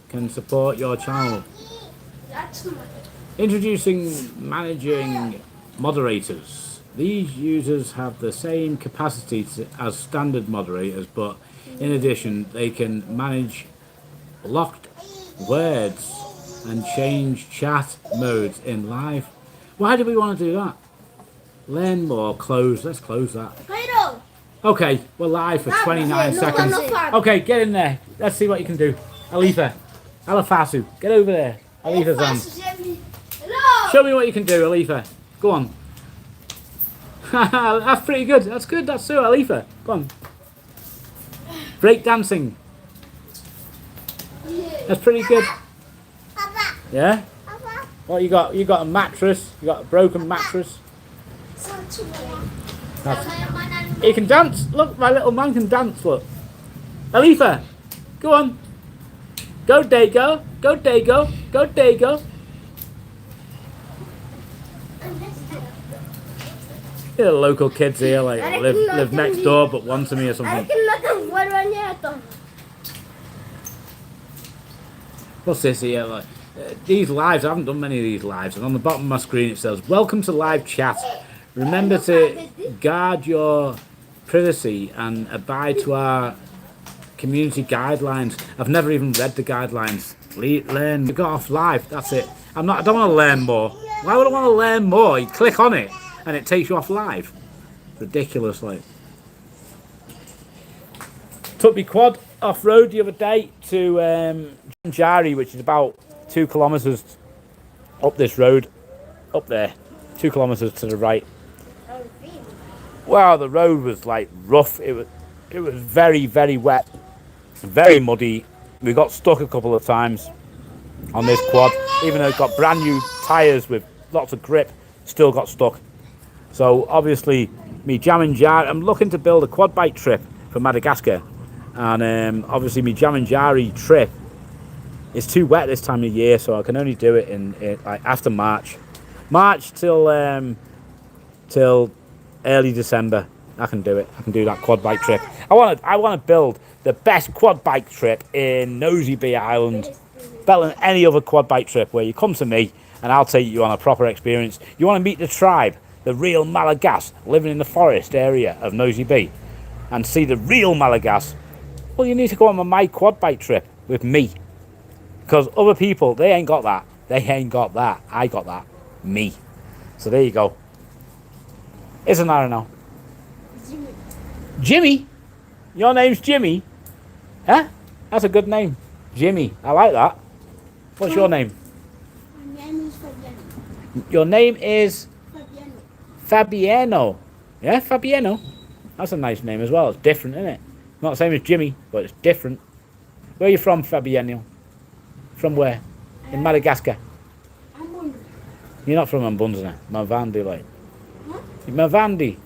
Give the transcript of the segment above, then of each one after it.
can support your channel. Introducing managing moderators. These users have the same capacity as standard moderators, but in addition, they can manage locked words and change chat modes in live. Why do we want to do that? Learn more, close. Let's close that. Okay, we're live for 29 seconds. Okay, get in there. Let's see what you can do. Alifa. Alafasu. Get over there. Alifa's on. Show me what you can do, Alifa. Go on. That's pretty good. That's good. That's so, Alifa. Go on. Break dancing. That's pretty good. Yeah? What you got? You got a mattress. You got a broken mattress. He can dance. Look, my little man can dance. Look. Alifa, go on. Go, Dago. Go, Dago. Go, Dago. Yeah, the local kids here like live next door, but one to me or something. What's this here? Like, these lives, I haven't done many of these lives, and on the bottom of my screen it says, "Welcome to live chat. Remember to guard your privacy and abide to our community guidelines." I've never even read the guidelines. Learn. You got off live. That's it. I don't want to learn more. Why would I want to learn more? You click on it and it takes you off live. Ridiculous, like. Took me quad off road the other day to Jari, which is about 2 kilometres up this road, up there, 2 kilometres to the right. Well, the road was like rough. It was very, very wet, very muddy. We got stuck a couple of times on this quad, even though it's got brand new tyres with lots of grip, still got stuck. So obviously, me jamming Jari, I'm looking to build a quad bike trip for Madagascar, and obviously me jamming Jari trip is too wet this time of year, so I can only do it in like after March till early December. I can do it. I can do that quad bike trip. I want to build the best quad bike trip in Nosy Be Island, better than any other quad bike trip, where you come to me and I'll take you on a proper experience. You want to meet the tribe, the real Malagas living in the forest area of Nosy Be, and see the real Malagas. Well, you need to go on my quad bike trip with me, because other people, they ain't got that. They ain't got that. I got that. Me. So there you go. Isn't that now? Jimmy? Your name's Jimmy? Huh? That's a good name. Jimmy. I like that. What's your name? My name is Fabiano. Your name is? Fabiano. Fabiano. Yeah, Fabiano. That's a nice name as well. It's different, isn't it? Not the same as Jimmy, but it's different. Where are you from, Fabiano? From where? In Madagascar. Ambon. You're not from Ambunzana. Mavandi, like. Huh? Mavandi.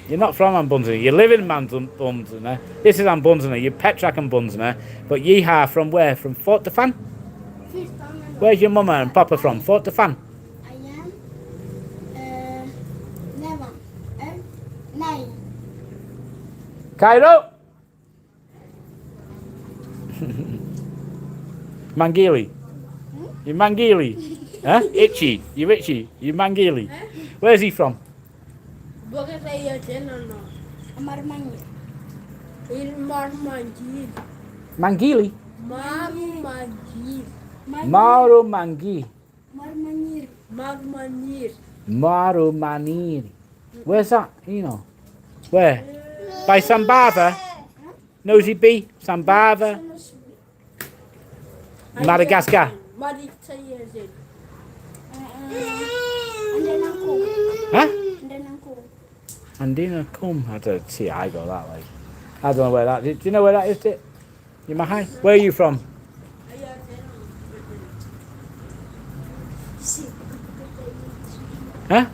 You're not from Ambunzana. You live in Ambunzana. This is Ambunzana. You're Petrak Ambunzana. But Yeeha from where? From Fort de Fan? Where's your mama and papa from? Fort de Fan? I am 11 and 9. Cairo? Mangili. You Mangili. Huh? Itchy. You itchy. You Mangili. Where's he from? Marmangi. Mangili? Marmanir. Maru Mangi. Marmanir. Maru Maniri. Where's that? You know. Where? By Sambava? Nosy Be? Sambava? Madagascar? Huh? Andina Cum. I don't see. I go that way. I don't know where that is. Do you know where that is? You Mahai? Where are you from? Huh?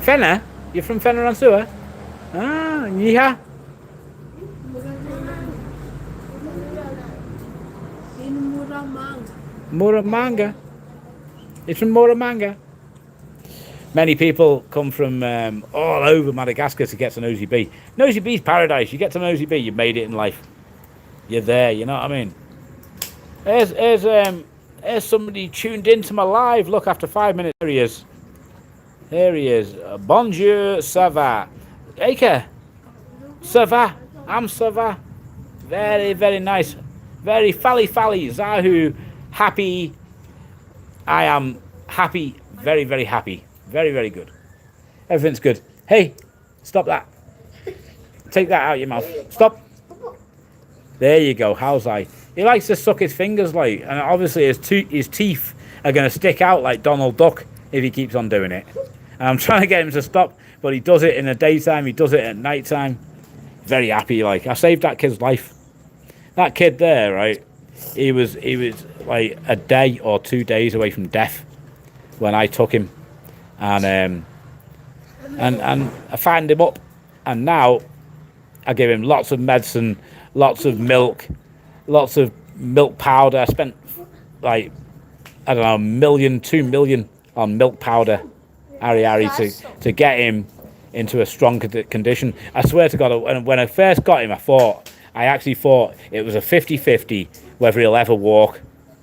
Fenner? You're from Fenner and Sewer? Ah, yeah. In Muramanga. Muramanga. It's from Muramanga. Many people come from all over Madagascar to get to Nosy Be. Nosy Be's paradise. You get to Nosy Be, you've made it in life. You're there, you know what I mean? Here's somebody tuned into my live. Look, after 5 minutes, here he is. Here he is. Bonjour, ça va? Eke, ça va? I'm ça va. Very, very nice. Very fally, Zahu, happy. I am happy. Very, very happy. Very, very good. Everything's good. Hey, stop that. Take that out of your mouth. Stop. There you go. How's I? He likes to suck his fingers like, and obviously his teeth are going to stick out like Donald Duck if he keeps on doing it. And I'm trying to get him to stop, but he does it in the daytime. He does it at night time. Very happy. Like, I saved that kid's life. That kid there, right? He was like a day or 2 days away from death when I took him, and I fattened him up, and now I give him lots of medicine, lots of milk powder. I spent like, I don't know, 1 million, 2 million on milk powder, Ari, to get him into a strong condition. I swear to God, when I first got him, I actually thought it was a 50-50 whether he'll ever walk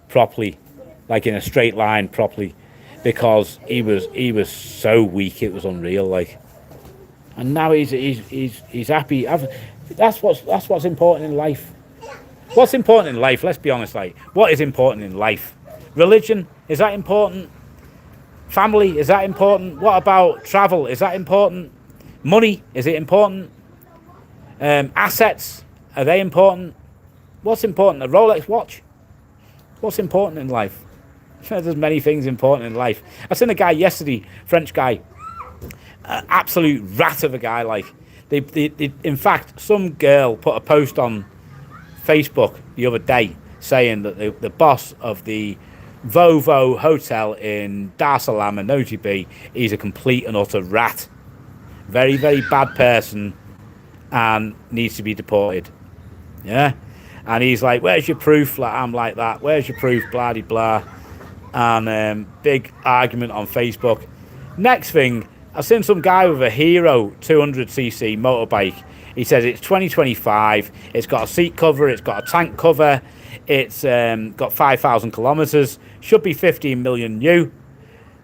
properly, like in a straight line properly, because he was so weak, it was unreal. Like, and now he's happy. That's what's important in life. What's important in life? Let's be honest. Like, what is important in life? Religion, is that important? Family, is that important? What about travel? Is that important? Money, is it important? Assets, are they important? What's important? A Rolex watch? What's important in life? There's many things important in life. I seen a guy yesterday, French guy, absolute rat of a guy. Like, they in fact, some girl put a post on Facebook the other day saying that the boss of the Vovo hotel in Dar es Salaam and Nosy Be, he's a complete and utter rat. Very, very bad person and needs to be deported. Yeah? And he's like, where's your proof? Like, I'm like that. Where's your proof? Blah, de, blah. And big argument on Facebook. Next thing, I've seen some guy with a Hero 200cc motorbike. He says it's 2025. It's got a seat cover. It's got a tank cover. It's got 5,000 kilometres. Should be 15 million new.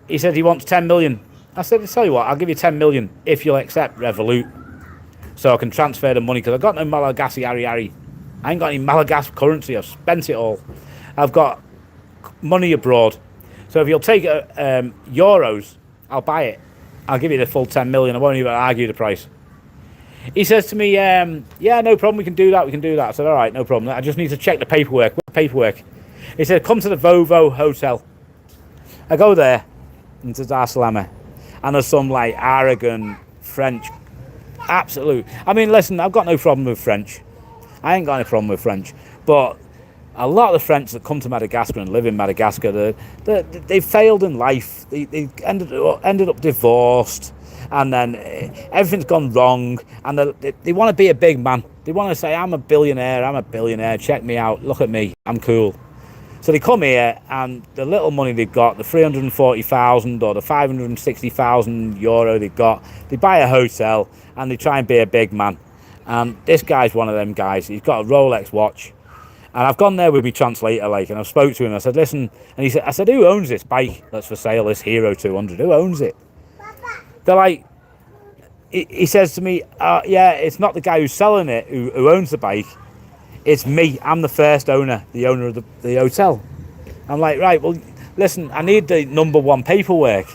He said he wants 10 million. I said, I'll tell you what, I'll give you 10 million if you'll accept Revolut, so I can transfer the money, because I've got no Malagasy Ari. I ain't got any Malagasy currency. I've spent it all. I've got money abroad. So if you'll take euros, I'll buy it. I'll give you the full 10 million. I won't even argue the price. He says to me, yeah, no problem. We can do that. I said, all right, no problem. I just need to check the paperwork. What paperwork? He said, come to the Vovo hotel. I go there into Dar es Salaam, and there's some like arrogant French, absolute. I mean, listen, I've got no problem with French. I ain't got any problem with French, but a lot of the French that come to Madagascar and live in Madagascar, they failed in life. They ended up divorced, and then everything's gone wrong, and they want to be a big man. They want to say, I'm a billionaire, check me out, look at me, I'm cool. So they come here, and the little money they've got, the 340,000 or the 560,000 euro they've got, they buy a hotel, and they try and be a big man. And this guy's one of them guys. He's got a Rolex watch. And I've gone there with my translator, like, and I've spoke to him. I said, listen, and I said, who owns this bike that's for sale, this Hero 200? Who owns it? They're like, he says to me, yeah, it's not the guy who's selling it who owns the bike. It's me. I'm the first owner, the owner of the hotel. I'm like, right, well, listen, I need the #1 paperwork.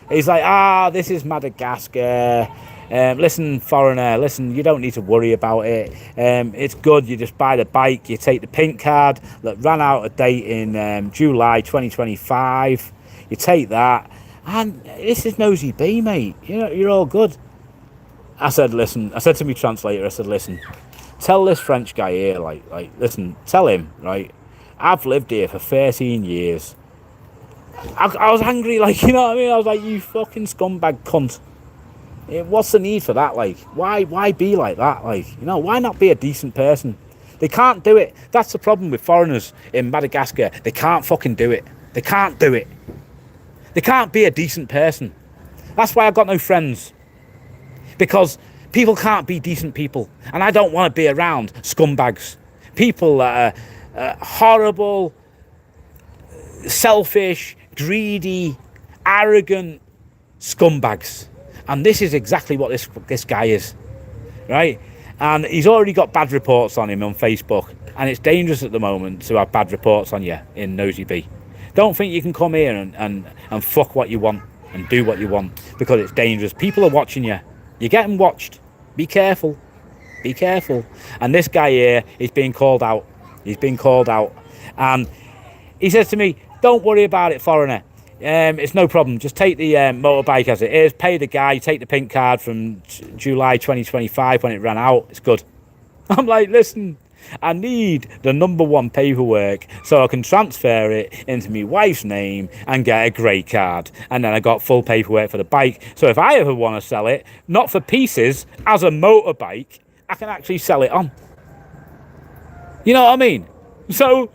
He's like, this is Madagascar. Listen, foreigner, listen, you don't need to worry about it. It's good. You just buy the bike, you take the pink card that ran out of date in July 2025. You take that, and this is Nosy Be, mate. You know, you're all good. I said to me translator, I said, listen, tell this French guy here, listen, tell him, right, I've lived here for 13 years. I was angry, like, you know what I mean? I was like, you fucking scumbag cunt. What's the need for that? Like, why be like that? Like, you know, why not be a decent person? They can't do it. That's the problem with foreigners in Madagascar. They can't fucking do it. They can't do it. They can't be a decent person. That's why I've got no friends. Because people can't be decent people. And I don't want to be around scumbags. People that are horrible, selfish, greedy, arrogant scumbags. And this is exactly what this guy is, right? And he's already got bad reports on him on Facebook. And it's dangerous at the moment to have bad reports on you in Nosy Be. Don't think you can come here and fuck what you want and do what you want, because it's dangerous. People are watching you. You're getting watched. Be careful. Be careful. And this guy here is being called out. He's been called out. And he says to me, don't worry about it, foreigner. It's no problem. Just take the motorbike as it is. Pay the guy. Take the pink card from July 2025 when it ran out. It's good. I'm like, listen, I need the #1 paperwork so I can transfer it into my wife's name and get a grey card. And then I got full paperwork for the bike. So if I ever want to sell it, not for pieces, as a motorbike, I can actually sell it on. You know what I mean? So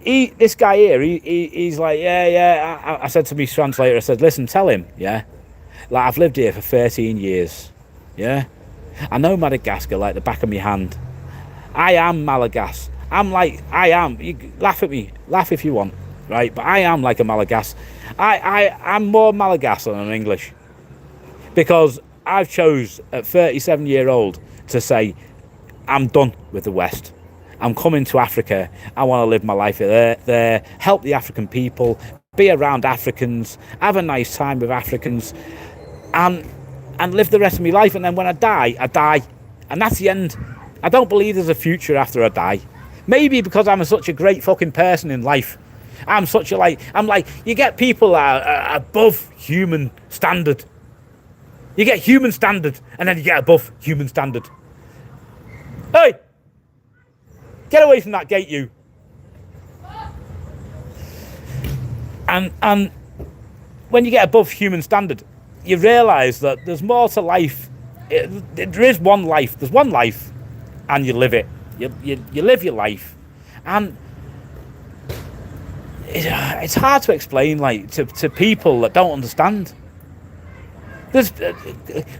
this guy here, he's like, yeah. I said to my translator, I said, listen, tell him, yeah, like I've lived here for 13 years, yeah. I know Madagascar like the back of my hand. I am Malagas. I am. You laugh at me, laugh if you want, right? But I am like a Malagas. I'm more Malagas than I'm English, because I've chose at 37-year-old to say, I'm done with the West. I'm coming to Africa. I want to live my life there, help the African people, be around Africans, have a nice time with Africans, and live the rest of my life. And then when I die, I die. And that's the end. I don't believe there's a future after I die. Maybe because I'm such a great fucking person in life. I'm like, you get people above human standard. You get human standard, and then you get above human standard. Hey! Get away from that gate, you. And when you get above human standard, you realise that there's more to life. There is one life. There's one life, and you live it. You live your life, and it's hard to explain, like to people that don't understand.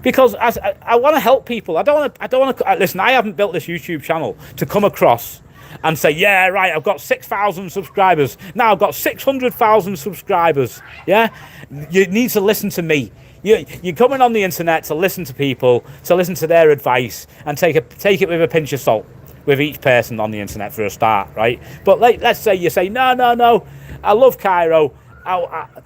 Because I want to help people. I don't want to listen. I haven't built this YouTube channel to come across and say, yeah, right, I've got 6,000 subscribers. Now I've got 600,000 subscribers. Yeah, you need to listen to me. You're coming on the internet to listen to people, to listen to their advice, and take it with a pinch of salt with each person on the internet for a start, right? But let's say you say, no, I love Cairo.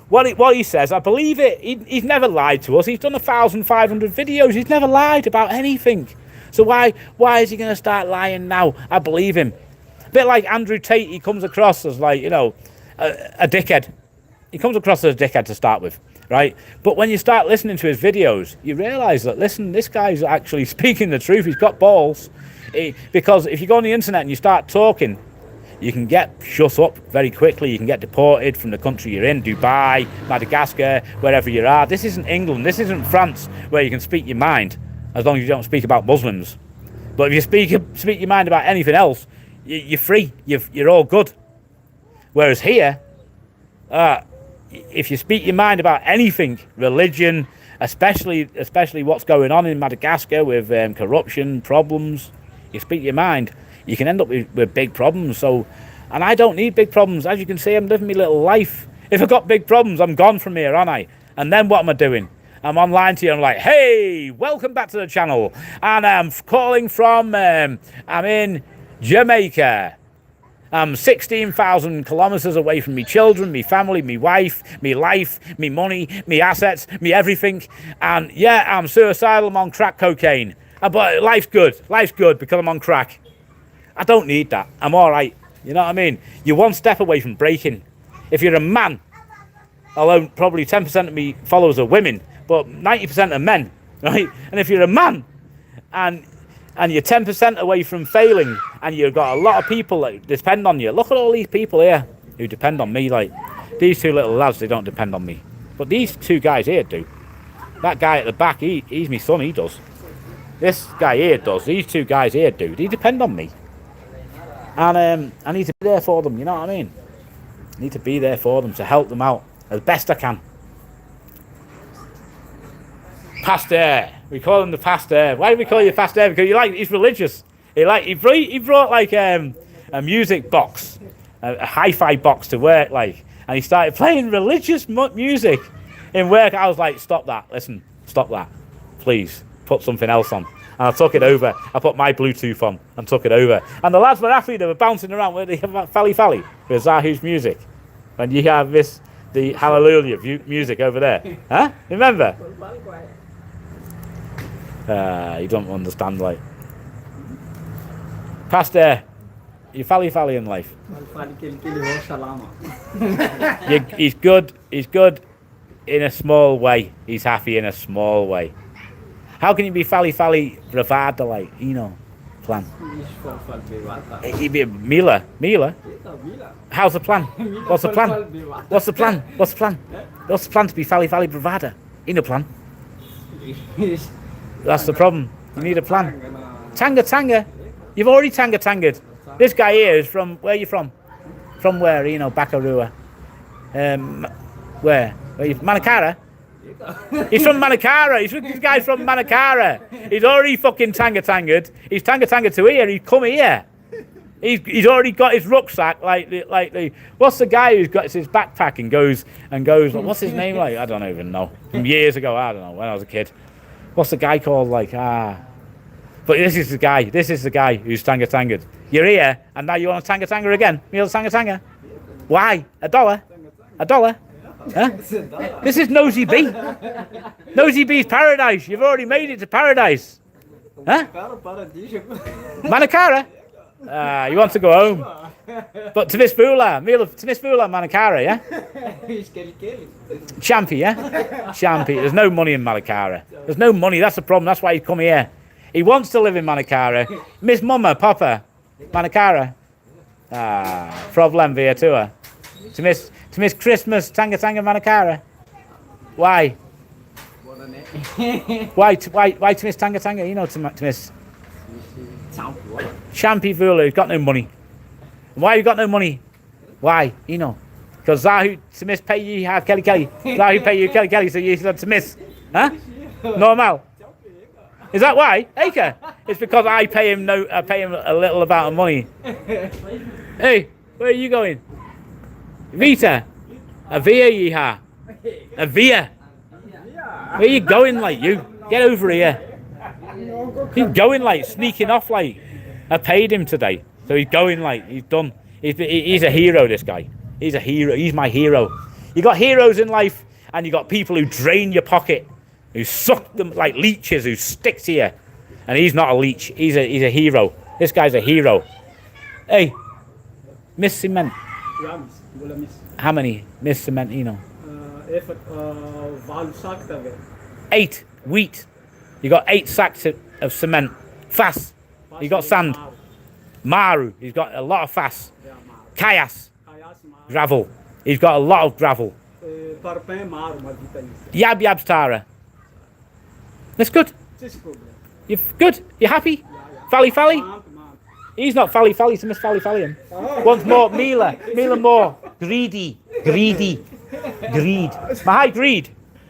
What he says, I believe it. He's never lied to us. He's done 1,500 videos. He's never lied about anything. So why is he going to start lying now? I believe him. A bit like Andrew Tate, he comes across as like, a dickhead. He comes across as a dickhead to start with, right? But when you start listening to his videos, you realise that, listen, this guy's actually speaking the truth. He's got balls. Because if you go on the internet and you start talking, you can get shut up very quickly. You can get deported from the country you're in, Dubai, Madagascar, wherever you are. This isn't England. This isn't France, where you can speak your mind, as long as you don't speak about Muslims. But if you speak your mind about anything else, you're free. You're all good. Whereas here, if you speak your mind about anything, religion, especially what's going on in Madagascar with corruption, problems, you speak your mind, you can end up with big problems. So, and I don't need big problems. As you can see, I'm living my little life. If I've got big problems, I'm gone from here, aren't I? And then what am I doing? I'm online to you. I'm like, hey, welcome back to the channel. And I'm calling from, I'm in Jamaica. I'm 16,000 kilometers away from me children, me family, me wife, me life, me money, me assets, me everything. And yeah, I'm suicidal. I'm on crack cocaine. But life's good. Life's good because I'm on crack. I don't need that. I'm all right. You know what I mean? You're one step away from breaking. If you're a man, although probably 10% of me followers are women, but 90% are men, right? And if you're a man and you're 10% away from failing, and you've got a lot of people that depend on you. Look at all these people here who depend on me. Like these two little lads, they don't depend on me. But these two guys here do. That guy at the back, he's my son, he does. This guy here does. These two guys here do. They depend on me. And I need to be there for them, you know what I mean? I need to be there for them, to help them out as best I can. Pastor. We call him the pastor. Why do we call you pastor? Because he's religious. He brought like a music box a hi-fi box to work, like, and he started playing religious music in work. I was like, stop that, listen, stop that, please, put something else on. And I took it over. I put my Bluetooth on and took it over. And the lads were happy. They were bouncing around with the Fally Fally with Zahu's music. And you have the Hallelujah music over there. Huh? Remember? You don't understand, like. Pastor, you Fally Fally in life. He's good. He's good in a small way. He's happy in a small way. How can you be Fally Fally bravado, like, you know, plan? He'd be Mila. How's the plan? What's the plan? What's the plan? What's the plan? What's the plan to be Fally Fally bravada? You know plan. That's the problem. You need a plan. Tanga. You've already tanga'd. This guy here is from, where are you from? From where, you know, Bakarua? Where are you? Manakara? He's from Manakara. This guy's from Manakara. He's already fucking tanga'd. He's tanga'd to here. He's come here. He's already got his rucksack. Like the what's the guy who's got his backpack and goes? What's his name like? I don't even know. From years ago, I don't know, when I was a kid. What's the guy called? Like But this is the guy. This is the guy who's tanga'd. You're here, and now you want to tanga again? Meal tanga. Why? $1? $1? Huh? This is Nosy Be. Nosy Be's paradise. You've already made it to paradise. Huh? Manakara? You want to go home. But Timisfula, Manakara, yeah? Champy, yeah? Champy. There's no money in Manakara. There's no money. That's the problem. That's why he's come here. He wants to live in Manakara. Miss Mama, Papa, Manakara. Problem via tour. To miss Christmas, tanga Manakara. Why? Why to miss tanga? You know, to miss Champy Vula, who's got no money. Why you got no money? Why? You know, because Zahu to miss pay you have Kelly. Zahu pay you Kelly, so you said to miss. Huh? Normal. Is that why? Acre? It's because I pay him a little amount of money. Hey, where are you going? Vita. A via yeehaw. A via. Where are you going, like, you? Get over here. He's going, like, sneaking off, like. I paid him today. So he's going, like, he's done. He's a hero, this guy. He's a hero. He's my hero. You got heroes in life, and you got people who drain your pocket, who suck them like leeches, who sticks here. And he's not a leech. He's a hero. This guy's a hero. Hey, Miss Cement. How many Miss Cement, you know? 8 wheat. You got 8 sacks of cement. Fas. You got sand. Maru. He's got a lot of fas. Kayas. Gravel. He's got a lot of gravel. Yab Tara. That's good. You're good. You happy? Fally. He's not Fally to miss Fally him. Once more, Mila more. Greedy. Mahai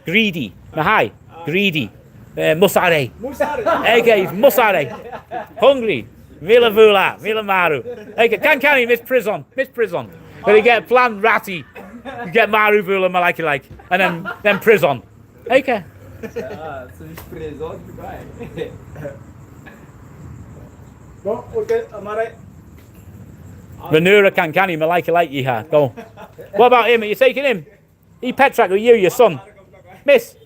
greedy. Mahai greedy. Musare. Ege Musare. Hungry. Mila Vula. Mila Maru. Ege Kankani miss prison. But you get plan ratty. You get Maru Vula Malaki like. And then prison. Ege. Renura Kankani Malaki like yeehaw. Go. What about him? Are you taking him? He Petrak or you, your son? Miss.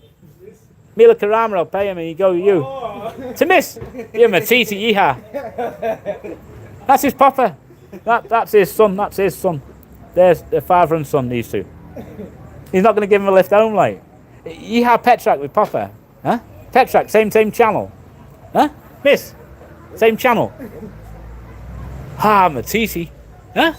Mila Karama, I'll pay him and you go you. To miss. You Matiti yeehaw. That's his papa. That's his son. There's the father and son, these two. He's not going to give him a lift home, like. Yeehaw Petrak with papa. Huh? Petrak, same channel. Huh? Miss. Same channel. Matiti. Huh?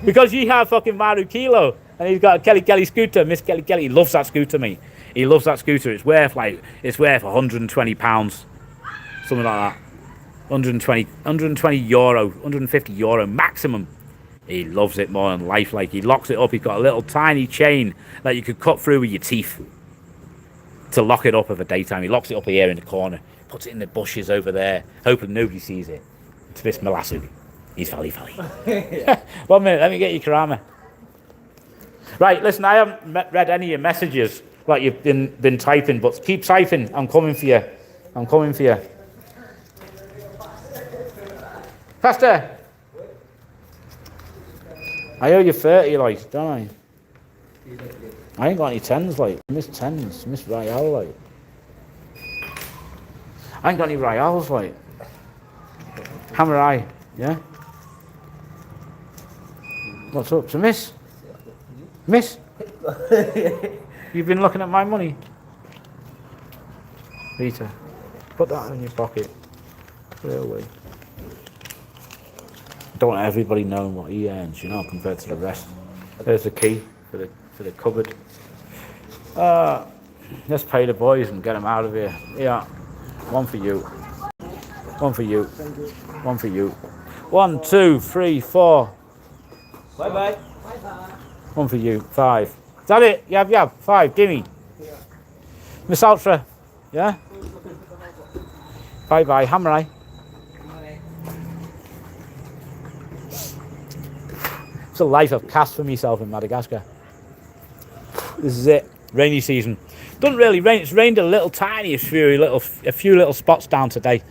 Because you have fucking Maru Kilo and he's got a Kelly scooter. Miss Kelly, he loves that scooter, mate. He loves that scooter. It's worth £120, something like that. 120 euro, 150 euro maximum. He loves it more than life. Like, he locks it up. He's got a little tiny chain that you could cut through with your teeth to lock it up of a daytime. He locks it up here in the corner, puts it in the bushes over there, hoping nobody sees it. To this Malassu. He's Valley. 1 minute, let me get you Karama. Right, listen, I haven't read any of your messages like you've been typing, but keep typing. I'm coming for you. I'm coming for you. Faster! I owe you 30, like, don't I? I ain't got any 10s, like. Miss 10s, Miss Royale, like. I ain't got any Royales, like. Hammer eye, yeah? What's up? So, Miss? Miss? You've been looking at my money? Peter, put that in your pocket. Put it away. Don't want everybody knowing what he earns, you know, compared to the rest. There's the key for the cupboard. Let's pay the boys and get them out of here. Yeah. One for you. One for you. One for you. 1, 2, 3, 4. Bye-bye. One for you. 5. Is that it? Yab. 5. Gimme. Miss Ultra. Yeah? Bye-bye. Hammer eye. It's a life I've cast for myself in Madagascar. This is it. Rainy season. Doesn't really rain. It's rained a few little spots down today.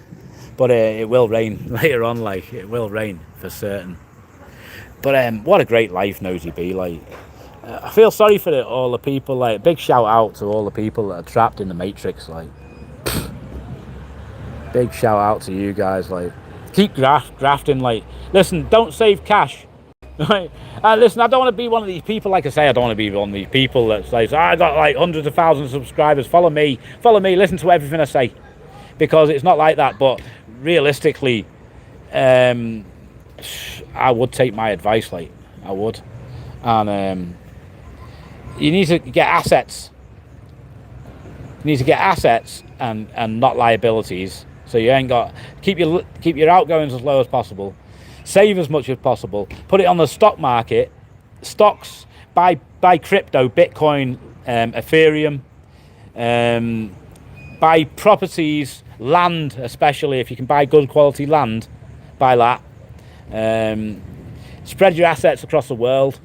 But it will rain later on, like, it will rain for certain. But what a great life Nosy Be, like. I feel sorry for all the people, like, big shout out to all the people that are trapped in the Matrix, like. Big shout out to you guys, like. Keep grafting, like. Listen, don't save cash. Right? Listen, I don't want to be one of these people, like I say, I don't want to be one of these people that says, I got like hundreds of thousands of subscribers, follow me, listen to everything I say. Because it's not like that, but realistically, I would take my advice, like, I would. And you need to get assets. You need to get assets and not liabilities. So you ain't got, keep your outgoings as low as possible. Save as much as possible. Put it on the stock market. Stocks, buy crypto, Bitcoin, Ethereum. Buy properties, land, especially if you can buy good quality land, buy that. Spread your assets across the world.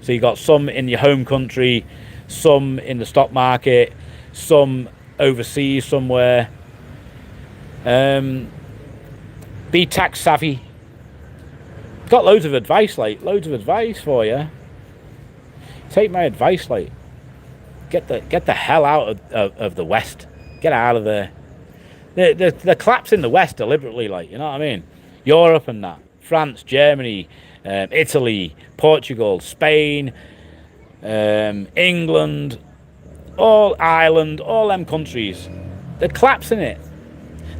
So you've got some in your home country, some in the stock market, some overseas somewhere. Be tax savvy. Got loads of advice, like, loads of advice for you. Take my advice, like, get the hell out of the West. Get out of there. They're collapsing the West deliberately, like, you know what I mean? Europe and that. France, Germany, Italy, Portugal, Spain, England, all Ireland, all them countries. They're collapsing it.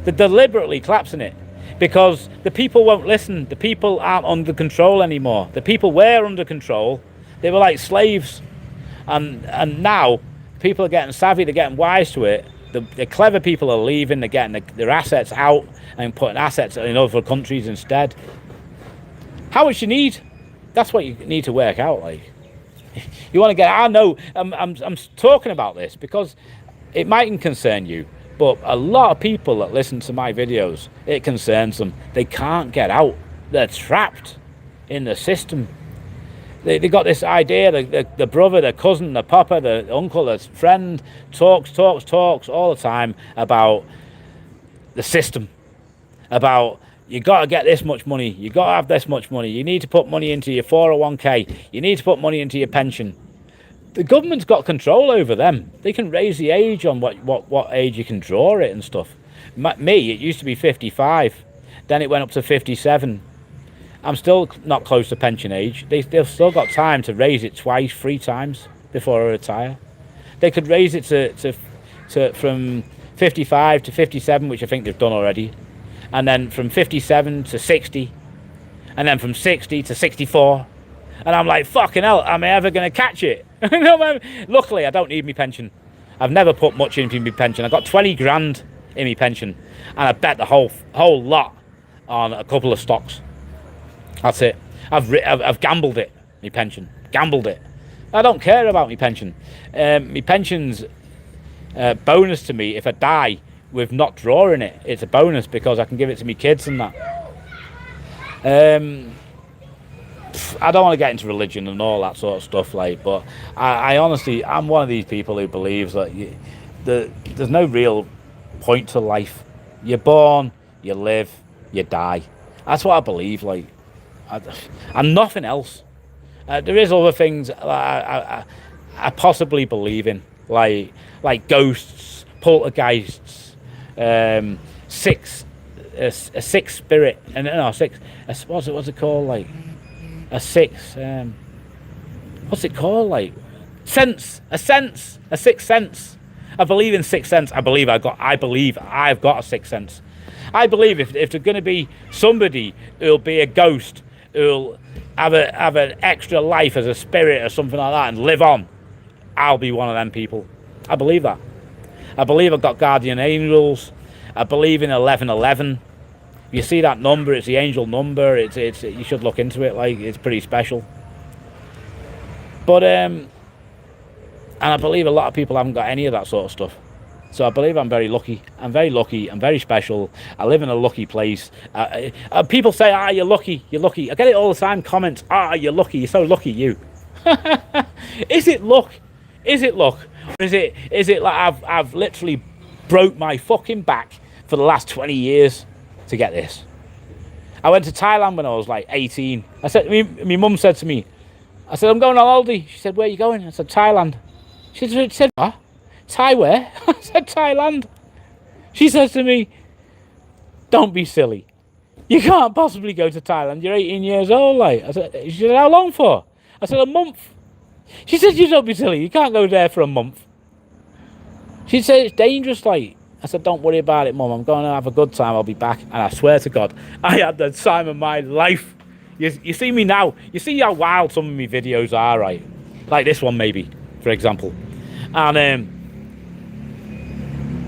They're deliberately collapsing it. Because the people won't listen. The people aren't under control anymore. The people were under control. They were like slaves. And now people are getting savvy. They're getting wise to it. The clever people are leaving. They're getting their assets out and putting assets in other countries instead. How much you need? That's what you need to work out. Like, you want to get. I know. I'm talking about this because it mightn't concern you. But a lot of people that listen to my videos, it concerns them. They can't get out. They're trapped in the system. They got this idea, the brother, the cousin, the papa, the uncle, the friend, talks all the time about the system. About, you got to get this much money. You got to have this much money. You need to put money into your 401k. You need to put money into your pension. The government's got control over them. They can raise the age on what age you can draw it and stuff. Me, it used to be 55. Then it went up to 57. I'm still not close to pension age. They've still got time to raise it 3 times before I retire. They could raise it to from 55 to 57, which I think they've done already. And then from 57 to 60. And then from 60 to 64. And I'm like, fucking hell, am I ever going to catch it? Luckily, I don't need my pension. I've never put much into my pension. I got 20 grand in my pension. And I bet the whole lot on a couple of stocks. That's it. I've gambled it, my pension. Gambled it. I don't care about my pension. My pension's a bonus to me if I die with not drawing it. It's a bonus because I can give it to my kids and that. I don't want to get into religion and all that sort of stuff, like, but I honestly, I'm one of these people who believes that there's no real point to life. You're born, you live, you die. That's what I believe, like, and nothing else. There is other things I possibly believe in, like ghosts, poltergeists, a sixth spirit, and no, what's it called, like a sixth, what's it called, like a sixth sense. I believe in sixth sense. I believe I've got a sixth sense. I believe if there's going to be somebody who'll be a ghost, who'll have an extra life as a spirit or something like that and live on, I'll be one of them people. I believe that. I believe I've got guardian angels. I believe in 1111. You see that number? It's the angel number. It's you should look into it. Like, it's pretty special. But and I believe a lot of people haven't got any of that sort of stuff. So I believe I'm very lucky. I'm very lucky. I'm very special. I live in a lucky place. People say, you're lucky. You're lucky. I get it all the time. Comments, you're lucky. You're so lucky, you. Is it luck? Is it luck? Or is it like I've literally broke my fucking back for the last 20 years to get this? I went to Thailand when I was like 18. I said, my mum said to me, I said, I'm going on holiday. She said, where are you going? I said, Thailand. She said, what? Thai where? I said, Thailand. She says to me, don't be silly. You can't possibly go to Thailand. You're 18 years old, like. She said, how long for? I said, a month. She said, you don't be silly. You can't go there for a month. She said, it's dangerous, like. I said, don't worry about it, Mum. I'm going to have a good time. I'll be back. And I swear to God, I had the time of my life. You see me now. You see how wild some of my videos are, right? Like this one, maybe, for example. And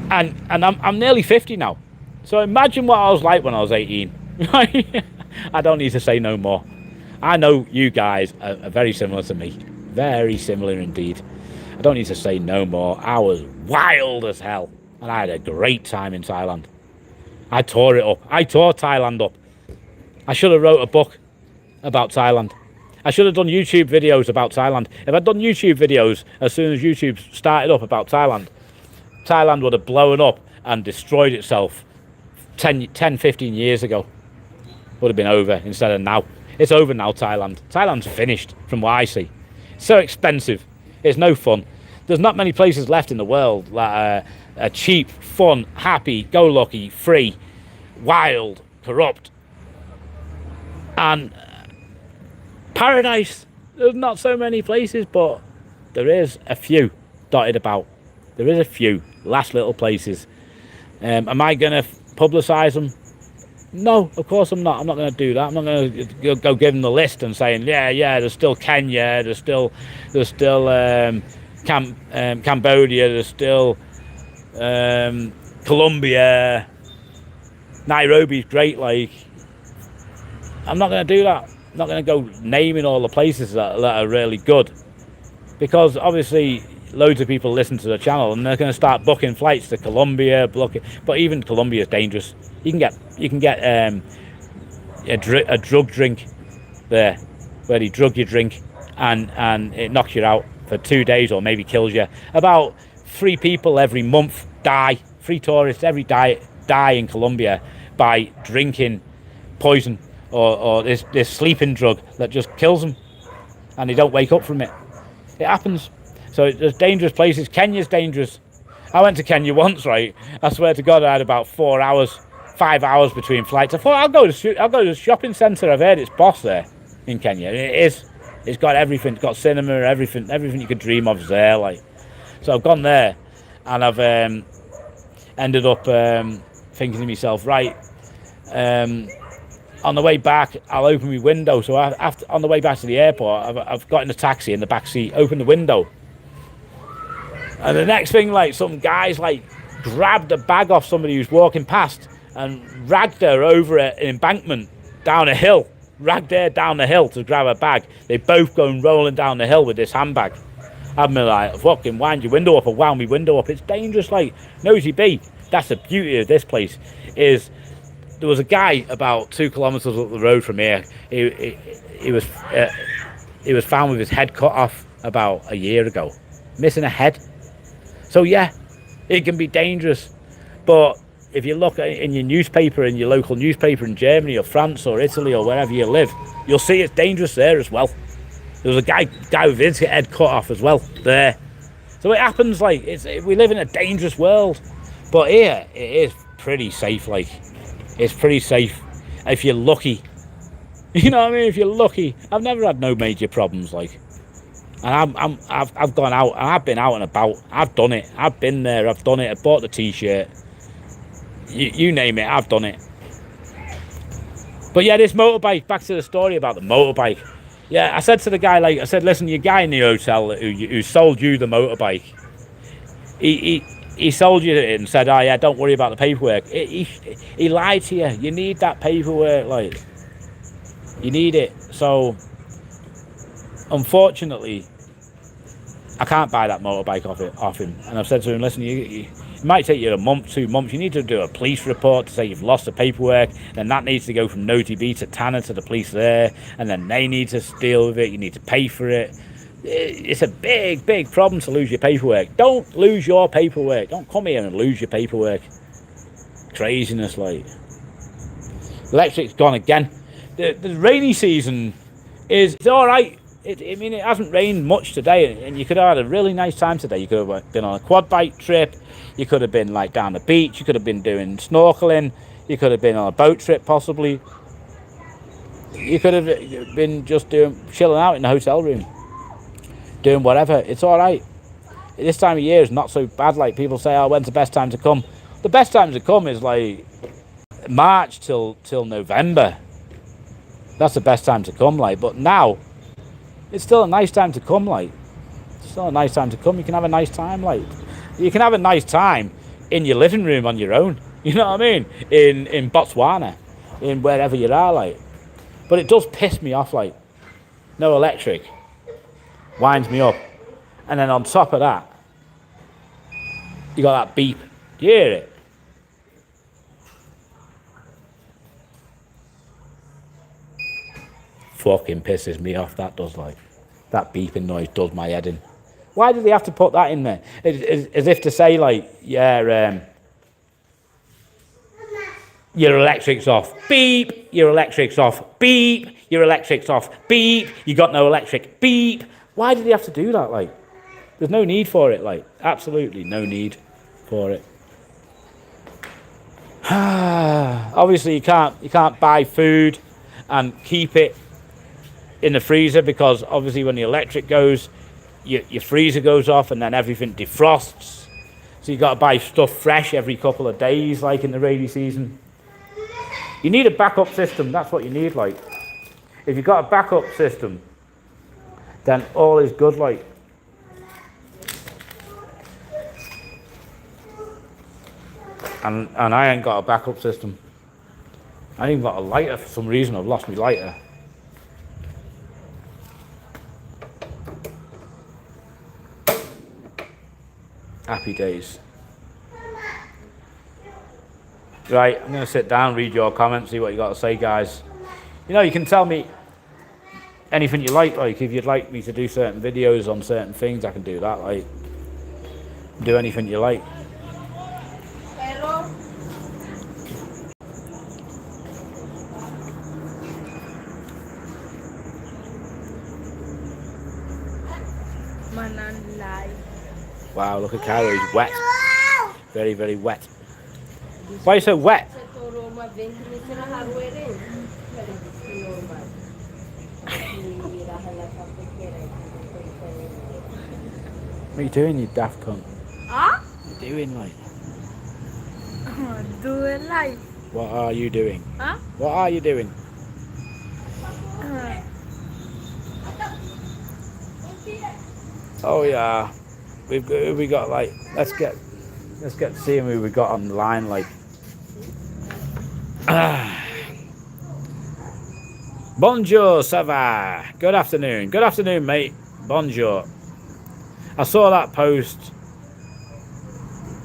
I'm nearly 50 now. So imagine what I was like when I was 18. I don't need to say no more. I know you guys are very similar to me. Very similar indeed. I don't need to say no more. I was wild as hell. And I had a great time in Thailand. I tore it up. I tore Thailand up. I should have wrote a book about Thailand. I should have done YouTube videos about Thailand. If I'd done YouTube videos as soon as YouTube started up about Thailand, Thailand would have blown up and destroyed itself 10, 15 years ago. Would have been over instead of now. It's over now, Thailand. Thailand's finished from what I see. It's so expensive. It's no fun. There's not many places left in the world that are cheap, fun, happy, go-lucky, free, wild, corrupt, and paradise. There's not so many places, but there is a few dotted about. There is a few last little places. Am I going to publicise them? No, of course I'm not. I'm not going to do that. I'm not going to go give them the list and saying, yeah, there's still Kenya, there's still Cambodia, there's still Colombia, Nairobi's great. Like, I'm not going to do that. I'm not going to go naming all the places that are really good, because obviously loads of people listen to the channel and they're going to start booking flights to Colombia. But even Colombia is dangerous. You can get a drug drink there, where they drug your drink and it knocks you out for 2 days or maybe kills you. About 3 people every month die. 3 tourists every die in Colombia by drinking poison or this sleeping drug that just kills them, and they don't wake up from it. It happens. So there's dangerous places. Kenya's dangerous. I went to Kenya once, right? I swear to God, I had about 5 hours between flights. I thought, I'll go to the shopping centre. I've heard it's boss there in Kenya. It is. It's got everything. It's got cinema, everything you could dream of is there. Like, so I've gone there, and I've ended up thinking to myself, right, on the way back, I'll open my window. So on the way back to the airport, I've got in a taxi in the back seat, opened the window. And the next thing, like, some guys, like, grabbed a bag off somebody who's walking past and dragged her over an embankment down a hill. Dragged her down the hill to grab a bag. They both going rolling down the hill with this handbag. I've been like, fucking wind your window up, or wound my window up. It's dangerous, like. Nosy Be, that's the beauty of this place, is there was a guy about 2 kilometres up the road from here. He was found with his head cut off about a year ago, missing a head. So yeah, it can be dangerous. But if you look in your newspaper, in your local newspaper in Germany or France or Italy or wherever you live, you'll see it's dangerous there as well. There was a guy with his head cut off as well there. So it happens, like, we live in a dangerous world. But here, it is pretty safe, like. It's pretty safe if you're lucky. You know what I mean? If you're lucky. I've never had no major problems, like. And I've gone out, and I've been out and about. I've done it. I've been there, I've done it. I bought the t-shirt. You name it, I've done it. But yeah, this motorbike, back to the story about the motorbike. Yeah, I said to the guy, like, I said, listen, your guy in the hotel who sold you the motorbike, he sold you it and said, oh yeah, don't worry about the paperwork. He lied to you. You need that paperwork, like. You need it. So, unfortunately, I can't buy that motorbike off him. And I've said to him, listen, it might take you a month, 2 months. You need to do a police report to say you've lost the paperwork. Then that needs to go from Nosy Be to Tanner to the police there. And then they need to deal with it. You need to pay for it. It's a big, big problem to lose your paperwork. Don't lose your paperwork. Don't come here and lose your paperwork. Craziness, like. Electric's gone again. The rainy season is all right. I mean, it hasn't rained much today, and you could have had a really nice time today. You could have been on a quad bike trip. You could have been, like, down the beach. You could have been doing snorkeling. You could have been on a boat trip, possibly. You could have been just chilling out in the hotel room. Doing whatever. It's all right. This time of year is not so bad. Like, people say, oh, when's the best time to come? The best time to come is like March till November. That's the best time to come, like. But now it's still a nice time to come, like. It's still a nice time to come. You can have a nice time, like. You can have a nice time in your living room on your own. You know what I mean? In Botswana, in wherever you are, like. But it does piss me off, like. No electric. Winds me up. And then on top of that, you got that beep. Do you hear it? Fucking pisses me off, that does, like. That beeping noise does my head in. Why do they have to put that in there? As if to say, like, yeah, your electric's off. Beep. Your electric's off. Beep. Your electric's off. Beep. You got no electric. Beep. Why do they have to do that, like? There's no need for it, like. Absolutely no need for it. Obviously, you can't buy food and keep it in the freezer, because obviously when the electric goes, your freezer goes off and then everything defrosts. So you got to buy stuff fresh every couple of days, like in the rainy season. You need a backup system. That's what you need, like. If you've got a backup system, then all is good, like. And I ain't got a backup system. I ain't got a lighter for some reason. I've lost my lighter. Happy days. Right, I'm going to sit down, read your comments, see what you got to say, guys. You know, you can tell me anything you like if you'd like me to do certain videos on certain things, I can do that, like. Do anything you like. Wow, look at Cairo, he's wet. Very, very wet. Why are you so wet? What are you doing, you daft cunt? Huh? What are you doing, like? Doing life. What are you doing? Huh? What are you doing? Oh yeah. We got, like, let's get seeing who we got on the line, like. Bonjour, ça va? Good afternoon. Good afternoon, mate. Bonjour. I saw that post.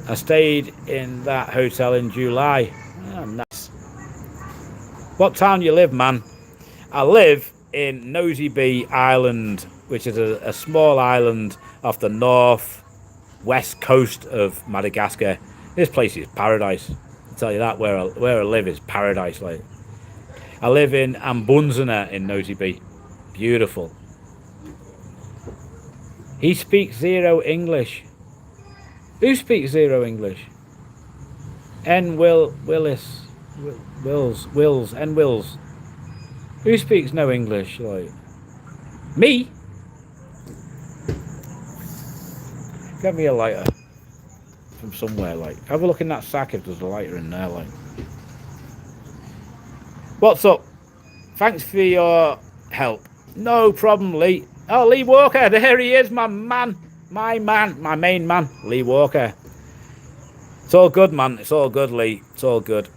I stayed in that hotel in July. Oh, nice. What town you live, man? I live in Nosy Be Island, which is a small island off the north west coast of Madagascar. This place is paradise. I'll tell you that. Where I live is paradise. Like, I live in Ambunzana in Nosy Be. Beautiful. He speaks zero English. Who speaks zero English? Willis. Wills. Who speaks no English? Like me? Get me a lighter from somewhere. Like, have a look in that sack if there's a lighter in there. Like, what's up? Thanks for your help. No problem, Lee. Oh, Lee Walker, there he is, my man, my main man, Lee Walker. It's all good, man. It's all good, Lee. It's all good.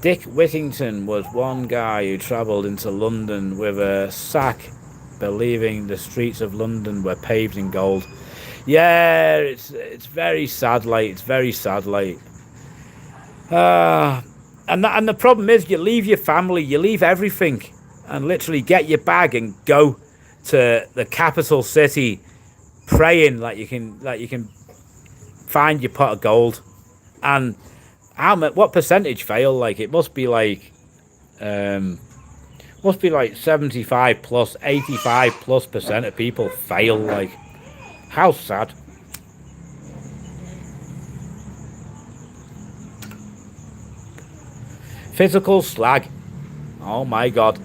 Dick Whittington was one guy who travelled into London with a sack, believing the streets of London were paved in gold. Yeah, it's very sad, like, it's very sad, like. And the problem is, you leave your family, you leave everything, and literally get your bag and go to the capital city, praying like you can find your pot of gold. And what percentage fail? Like, it must be like 75 plus, 85 plus percent of people fail. Like, how sad. Physical slag. Oh my god.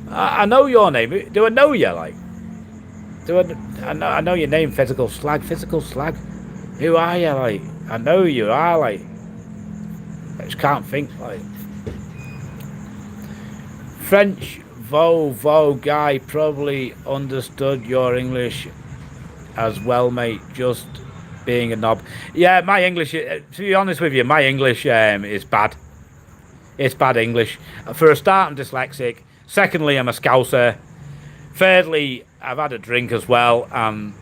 I know your name. Do I know you? Like, I know your name. Physical slag. Physical slag. Who are you? Like, I know you are. Like, I just can't think. Like, French Vo guy probably understood your English as well, mate. Just being a knob. Yeah, my English. To be honest with you, my English is bad. It's bad English. For a start, I'm dyslexic. Secondly, I'm a Scouser. Thirdly, I've had a drink as well, and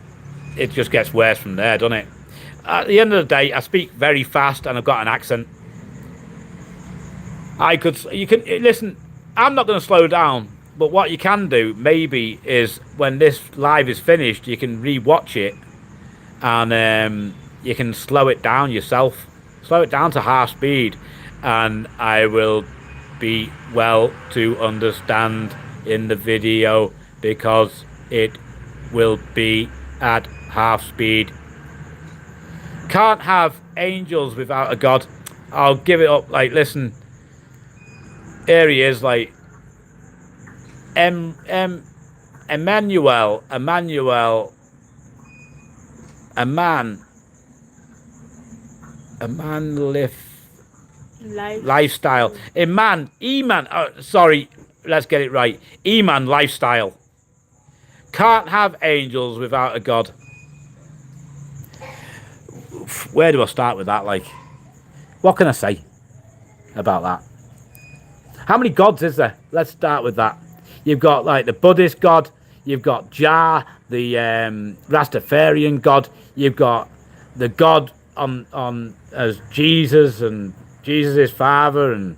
it just gets worse from there, doesn't it? At the end of the day, I speak very fast, and I've got an accent. You can listen. I'm not going to slow down, but what you can do maybe is when this live is finished, you can re-watch it, and you can slow it down yourself. Slow it down to half speed, and I will be well to understand in the video because it will be at half speed. Can't have angels without a god. I'll give it up. Like, listen, here he is. Like, Emmanuel, a man lifestyle. Eman. Sorry, let's get it right. Eman lifestyle. Can't have angels without a god. Where do I start with that? Like, what can I say about that? How many gods is there? Let's start with that. You've got, like, the Buddhist god. You've got Jah, the Rastafarian god. You've got the god on as Jesus and Jesus' father and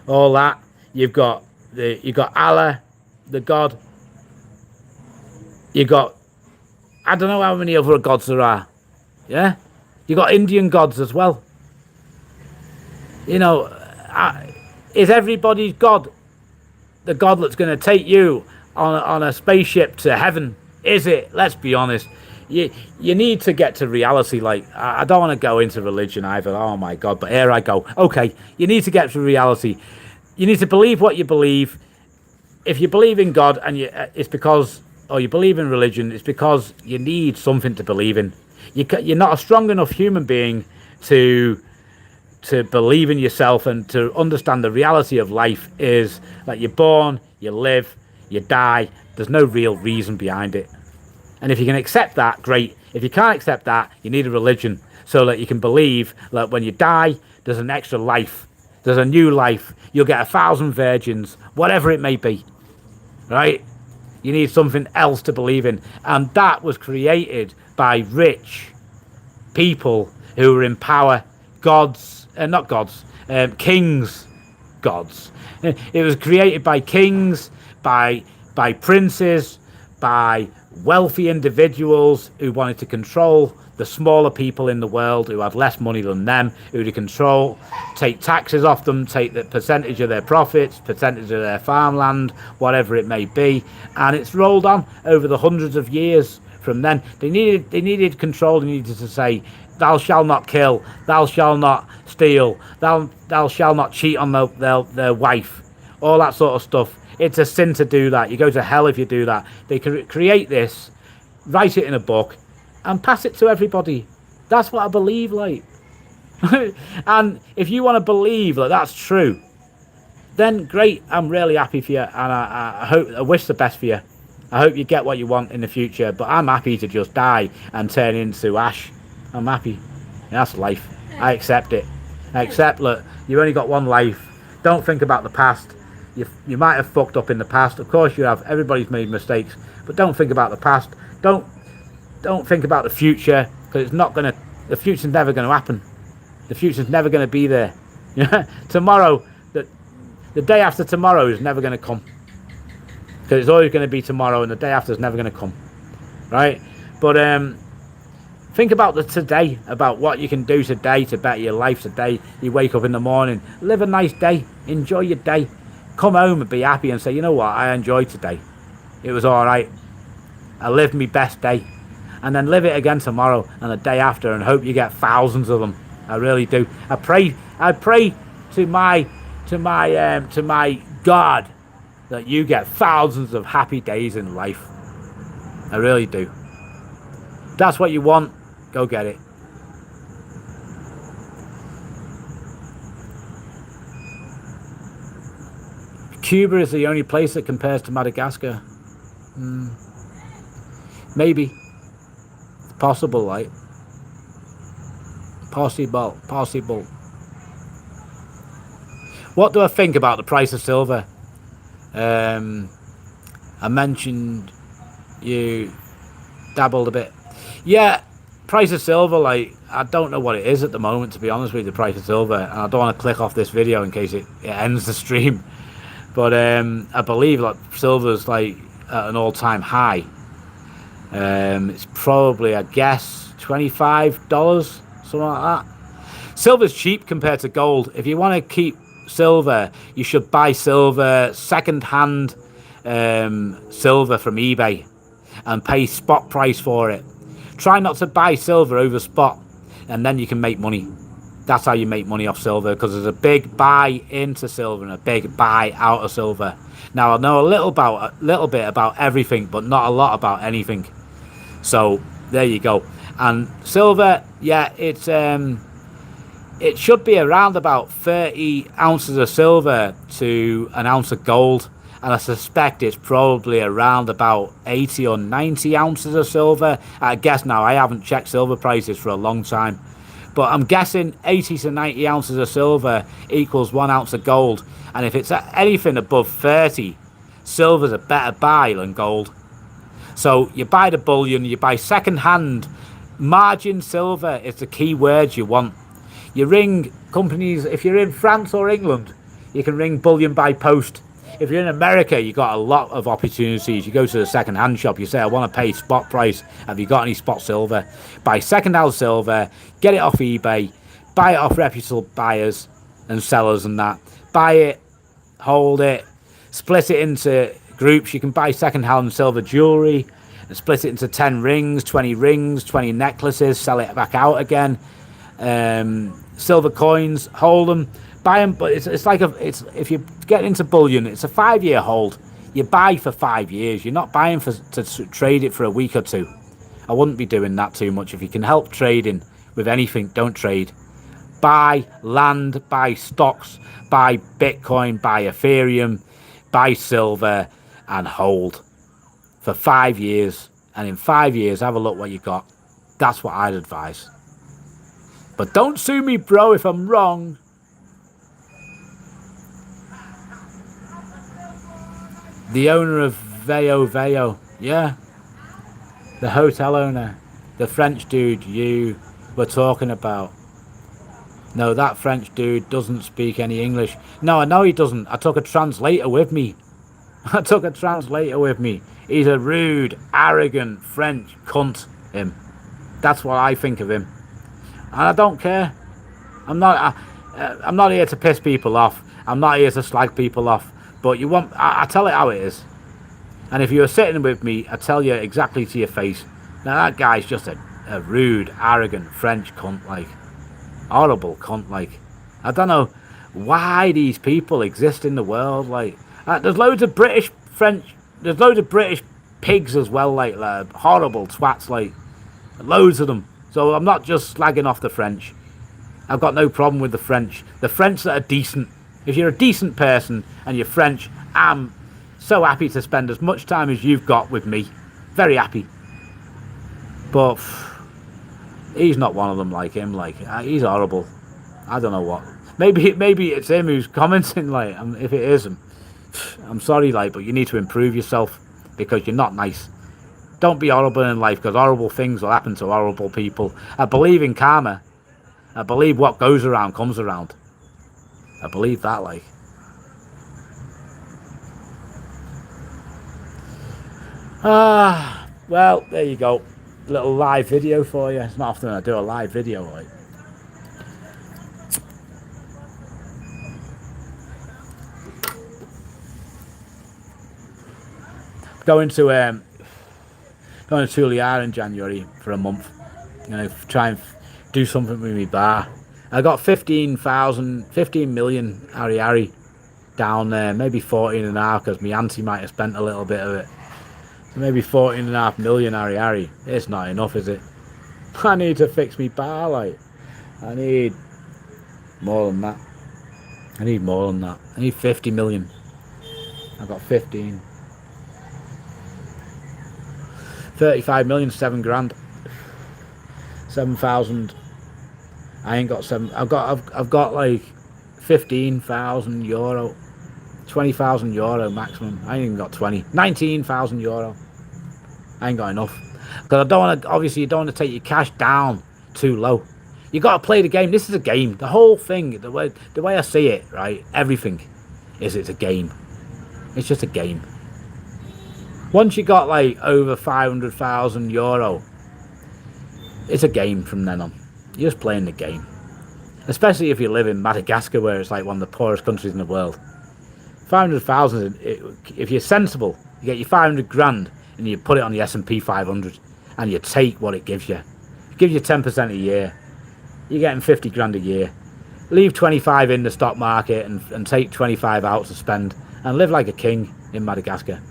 all that. You've got Allah, the god. You got, I don't know how many other gods there are. Yeah, you got Indian gods as well. You know, is everybody's god the god that's going to take you on a spaceship to heaven? Is it? Let's be honest. You need to get to reality. Like, I don't want to go into religion either. Oh my god! But here I go. Okay, you need to get to reality. You need to believe what you believe. If you believe in God and it's because, or you believe in religion, it's because you need something to believe in. You're not a strong enough human being to believe in yourself and to understand the reality of life is that you're born, you live, you die. There's no real reason behind it. And if you can accept that, great. If you can't accept that, you need a religion so that you can believe that when you die, there's an extra life. There's a new life. You'll get 1,000 virgins, whatever it may be. Right? You need something else to believe in. And that was created by rich people who were in power, gods not gods, kings' gods. It was created by kings, by princes, by wealthy individuals who wanted to control the smaller people in the world who had less money than them, who to control, take taxes off them, take the percentage of their profits, percentage of their farmland, whatever it may be. And it's rolled on over the hundreds of years from then. They needed control. They needed to say, thou shalt not kill, thou shalt not steal, thou shalt not cheat on their wife, all that sort of stuff. It's a sin to do that. You go to hell if you do that. They create this, write it in a book, and pass it to everybody. That's what I believe, like. And if you want to believe that that's true, then great. I'm really happy for you, and I wish the best for you. I hope you get what you want in the future. But I'm happy to just die and turn into ash. I'm happy. That's life. I accept it. I accept that you only got one life. Don't think about the past. You might have fucked up in the past. Of course you have. Everybody's made mistakes. But don't think about the past. Don't think about the future, because it's not gonna. The future's never gonna happen. The future's never gonna be there. Tomorrow, the day after tomorrow is never gonna come, because it's always gonna be tomorrow, and the day after is never gonna come, right? But think about the today, about what you can do today to better your life today. You wake up in the morning, live a nice day, enjoy your day, come home and be happy and say, you know what, I enjoyed today. It was all right. I lived my best day. And then live it again tomorrow and the day after, and hope you get thousands of them. I really do. I pray to my God that you get thousands of happy days in life. I really do. If that's what you want, go get it. Cuba is the only place that compares to Madagascar. Maybe. Possible, like. Possible. What do I think about the price of silver? I mentioned you dabbled a bit. Yeah, price of silver, like, I don't know what it is at the moment, to be honest with you, the price of silver. And I don't want to click off this video in case it ends the stream. But I believe like silver's like at an all-time high. It's probably, I guess, $25, something like that. Silver's cheap compared to gold. If you want to keep silver, you should buy silver second-hand silver from eBay and pay spot price for it. Try not to buy silver over spot, and then you can make money. That's how you make money off silver, because there's a big buy into silver and a big buy out of silver. Now, I know a little bit about everything, but not a lot about anything. So there you go. And silver, yeah, it should be around about 30 ounces of silver to an ounce of gold, and I suspect it's probably around about 80 or 90 ounces of silver. I guess now, I haven't checked silver prices for a long time, but I'm guessing 80 to 90 ounces of silver equals 1 ounce of gold. And if it's anything above 30, silver's a better buy than gold. So you buy the bullion, you buy second-hand. Margin silver is the key word you want. You ring companies, if you're in France or England, you can ring bullion by post. If you're in America, you got a lot of opportunities. You go to the second-hand shop, you say, I want to pay spot price. Have you got any spot silver? Buy second-hand silver, get it off eBay, buy it off reputable buyers and sellers and that. Buy it, hold it, split it into groups. You can buy second-hand silver jewelry and split it into 10 rings, 20 necklaces, sell it back out again. Silver coins, hold them, buy them. But it's like if you get into bullion, it's a 5-year hold. You buy for 5 years. You're not buying to trade it for a week or two. I wouldn't be doing that too much. If you can help trading with anything, don't trade. Buy land, buy stocks, buy Bitcoin, buy Ethereum, buy silver, and hold for 5 years. And in 5 years, have a look what you got. That's what I'd advise. But don't sue me, bro, if I'm wrong. The owner of Veo, yeah. The hotel owner. The French dude you were talking about. No, that French dude doesn't speak any English. No, I know he doesn't. I took a translator with me. I took a translator with me. He's a rude, arrogant French cunt, him. That's what I think of him. And I don't care. I'm not here to piss people off. I'm not here to slag people off. But I tell it how it is. And if you were sitting with me, I tell you exactly to your face. Now that guy's just a rude, arrogant French cunt, like. Horrible cunt, like. I don't know why these people exist in the world, like. There's loads of British pigs as well, like horrible twats, like. Loads of them. So I'm not just slagging off the French. I've got no problem with the French. The French that are decent. If you're a decent person and you're French, I'm so happy to spend as much time as you've got with me. Very happy. But he's not one of them like him. Like, he's horrible. I don't know what. Maybe it's him who's commenting. Like, if it is him, I'm sorry, like, but you need to improve yourself because you're not nice. Don't be horrible in life because horrible things will happen to horrible people. I believe in karma. I believe what goes around comes around. I believe that, like. Well, there you go. Little live video for you. It's not often I do a live video, like. Going to Tuliar in January for a month. Try and do something with me bar. I got 15 million Ari down there, maybe 14.5 because my auntie might have spent a little bit of it. So maybe 14.5 million Ari. It's not enough, is it? I need to fix me bar, like. I need more than that. I need 50 million. I've got 15. 35 million, 7 grand. 7,000. I ain't got 7. I've got like 15,000 euro. 20,000 euro maximum. I ain't even got 20. 19,000 euro. I ain't got enough. Because I don't want to, obviously you don't want to take your cash down too low. You got to play the game. This is a game. The whole thing, the way I see it, right? Everything it's a game. It's just a game. Once you got like over 500,000 euro, it's a game from then on. You're just playing the game. Especially if you live in Madagascar, where it's like one of the poorest countries in the world. 500,000, if you're sensible, you get your 500 grand and you put it on the S&P 500 and you take what it gives you. It gives you 10% a year. You're getting 50 grand a year. Leave 25 in the stock market and take 25 out to spend and live like a king in Madagascar.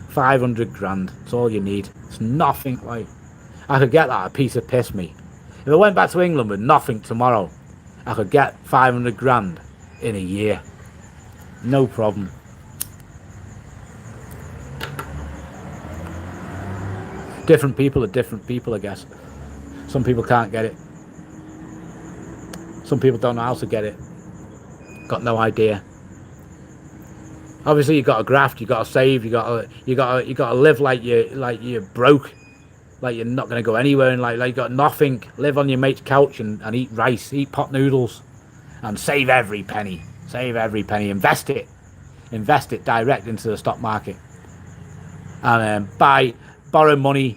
500 grand, that's all you need. It's nothing. Like, I could get that a piece of piss me. If I went back to England with nothing tomorrow, I could get 500 grand in a year. No problem. Different people are different people, I guess. Some people can't get it. Some people don't know how to get it. Got no idea. Obviously, you got to graft, you got to save, you got to live like you're broke, like you're not going to go anywhere, and like you got nothing. Live on your mate's couch and eat rice, eat pot noodles, and save every penny. Save every penny. Invest it direct into the stock market, and borrow money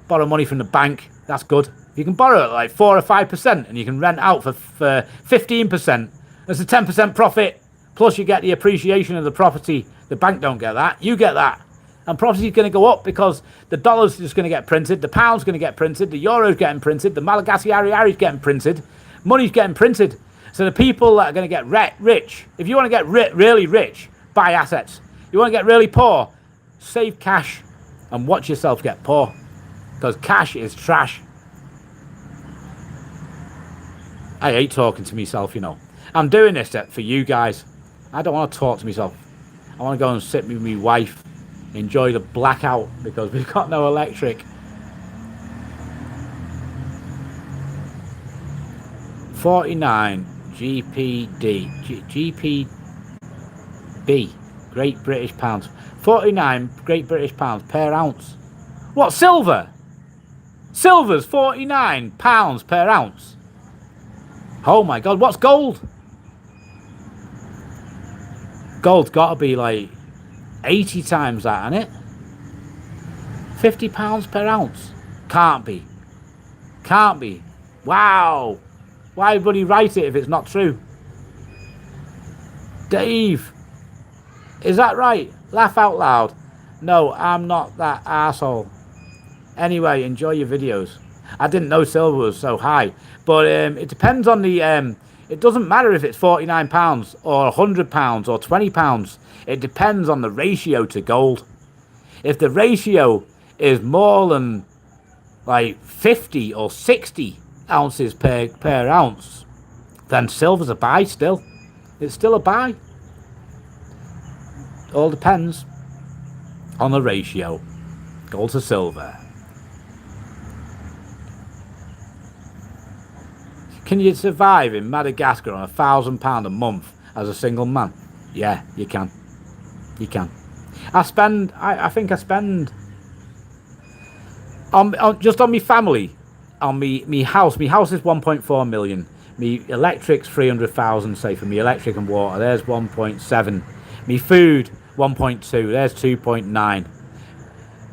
from the bank. That's good. You can borrow at like 4 or 5%, and you can rent out for 15%. There's a 10% profit. Plus you get the appreciation of the property. The bank don't get that. You get that. And property is going to go up because the dollar's just going to get printed. The pound's going to get printed. The euro's getting printed. The Malagasy Ari's getting printed. Money's getting printed. So the people that are going to get rich, if you want to get really rich, buy assets. You want to get really poor, save cash and watch yourself get poor. Because cash is trash. I hate talking to myself, you know. I'm doing this for you guys. I don't want to talk to myself. I want to go and sit with my wife, enjoy the blackout because we've got no electric. 49 GPB, Great British Pounds. 49 Great British Pounds per ounce. What, silver? Silver's 49 pounds per ounce. Oh my God, what's gold? Gold's got to be like 80 times that, ain't it? £50 per ounce. Can't be. Can't be. Wow. Why would he write it if it's not true? Dave, is that right? Laugh out loud. No, I'm not that arsehole. Anyway, enjoy your videos. I didn't know silver was so high. But it depends on the... it doesn't matter if it's £49 or £100 or £20. It depends on the ratio to gold. If the ratio is more than like 50 or 60 ounces per ounce, then silver's a buy still. It's still a buy. All depends on the ratio. Gold to silver. Can you survive in Madagascar on £1,000 a month as a single man? Yeah, you can. You can. I think I spend on just on my family, on me house. My house is 1.4 million. Me electric's 300,000. Say for me electric and water, there's 1.7. Me food 1.2. There's 2.9.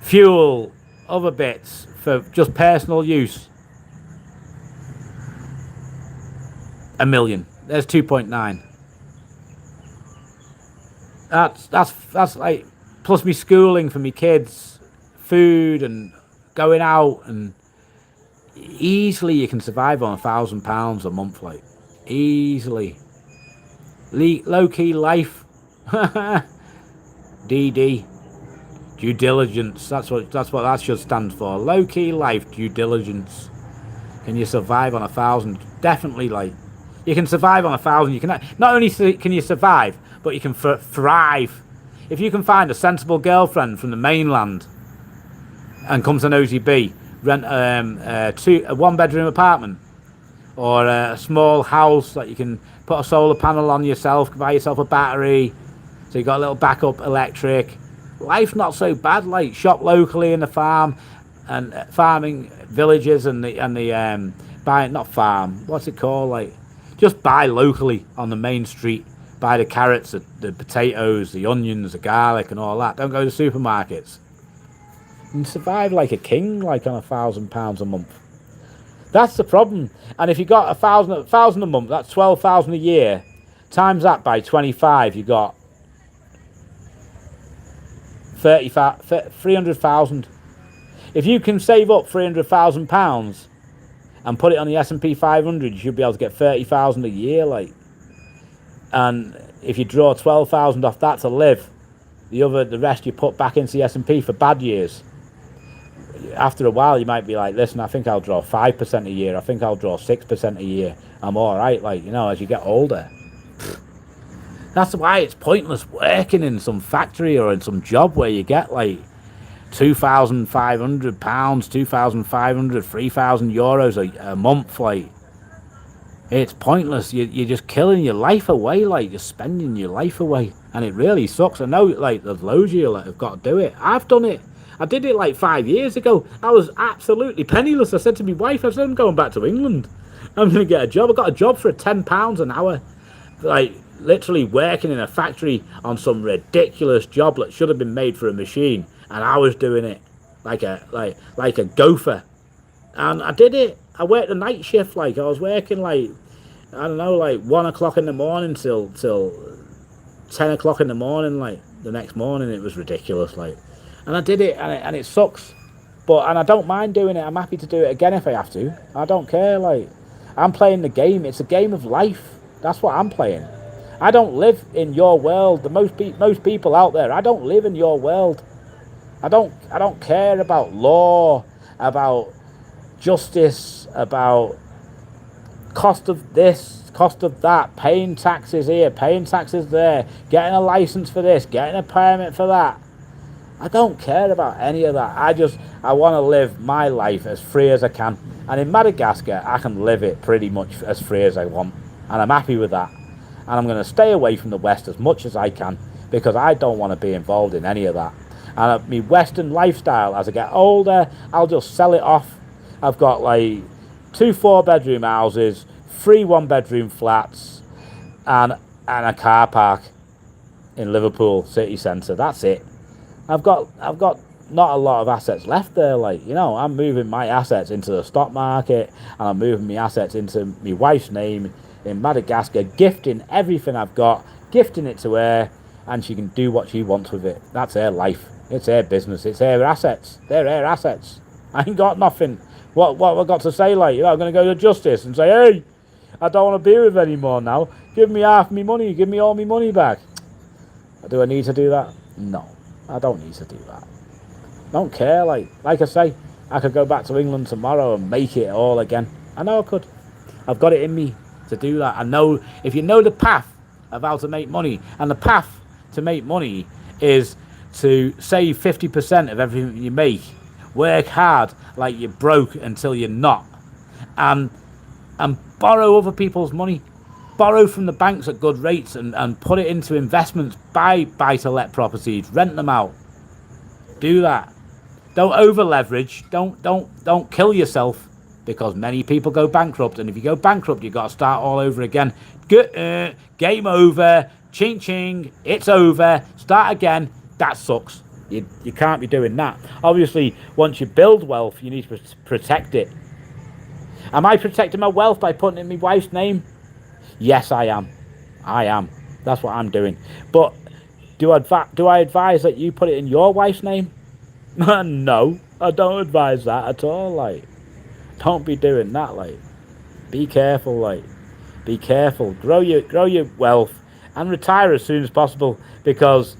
Fuel, other bits for just personal use, 1 million. There's 2.9. That's like plus me schooling for me kids, food and going out, and easily you can survive on £1,000 a month, like easily. Low key life. DD, due diligence. That's what that should stand for. Low key life, due diligence. Can you survive on 1,000? Definitely, like you can survive on 1,000. You can not only can you survive, but you can thrive. If you can find a sensible girlfriend from the mainland and come to Nosy Be, rent a 1-bedroom apartment or a small house that you can put a solar panel on yourself, buy yourself a battery, so you got a little backup electric. Life's not so bad. Like shop locally in the farm and farming villages and the buy not farm. What's it called? Like just buy locally on the main street. Buy the carrots, the potatoes, the onions, the garlic, and all that. Don't go to supermarkets. And survive like a king, like on £1,000 a month. That's the problem. And if you got £1,000 a month, that's 12,000 a year. Times that by 25, you got 300,000. If you can save up £300,000 and put it on the S&P 500, you should be able to get 30,000 a year, like. And if you draw 12,000 off that to live, the rest you put back into the S&P for bad years. After a while, you might be like, listen, I think I'll draw 5% a year. I think I'll draw 6% a year. I'm all right, like, you know, as you get older. That's why it's pointless working in some factory or in some job where you get like £2,500, 2,500, 3,000 euros a month, like. It's pointless. You're just killing your life away, like you're spending your life away, and it really sucks. I know, like there's loads of you that have got to do it. I've done it. I did it like 5 years ago. I was absolutely penniless. I said to my wife, I said, I'm going back to England. I'm going to get a job. I got a job for £10 an hour, like literally working in a factory on some ridiculous job that should have been made for a machine, and I was doing it like a gopher, and I did it. I worked a night shift, like I was working like, I don't know, like 1 o'clock in the morning till 10 o'clock in the morning, like the next morning. It was ridiculous, like, and I did it, and it sucks, and I don't mind doing it. I'm happy to do it again if I have to. I don't care, like, I'm playing the game. It's a game of life. That's what I'm playing. I don't live in your world. Most people out there, I don't live in your world. I don't care about law, about justice, about cost of this, cost of that, paying taxes here, paying taxes there, getting a license for this, getting a permit for that. I don't care about any of that. I want to live my life as free as I can. And in Madagascar, I can live it pretty much as free as I want. And I'm happy with that. And I'm going to stay away from the West as much as I can, because I don't want to be involved in any of that. And my Western lifestyle, as I get older, I'll just sell it off. I've got like 2 4-bedroom houses, 3 one-bedroom flats, and a car park in Liverpool city centre. That's it. I've got not a lot of assets left there. Like, you know, I'm moving my assets into the stock market, and I'm moving my assets into my wife's name in Madagascar, gifting everything I've got, gifting it to her, and she can do what she wants with it. That's her life. It's her business. It's her assets. They're her assets. I ain't got nothing. What have I got to say? Like, you know, I'm going to go to justice and say, hey, I don't want to be with her anymore now. Give me half my money. Give me all my money back. Do I need to do that? No, I don't need to do that. Don't care. Like I say, I could go back to England tomorrow and make it all again. I know I could. I've got it in me to do that. I know, if you know the path of how to make money, and the path to make money is to save 50% of everything you make, work hard like you're broke until you're not, and borrow other people's money, borrow from the banks at good rates, and put it into investments, buy to-let properties, rent them out. Do that. Don't over leverage. Don't kill yourself, because many people go bankrupt, and if you go bankrupt, you've got to start all over again. Game over. Ching ching. It's over. Start again. That sucks. You can't be doing that. Obviously, once you build wealth, you need to protect it. Am I protecting my wealth by putting it in my wife's name? Yes, I am. I am. That's what I'm doing. But do I advise that you put it in your wife's name? No, I don't advise that at all. Like, don't be doing that. Like, be careful. Like, be careful. Grow your wealth and retire as soon as possible, because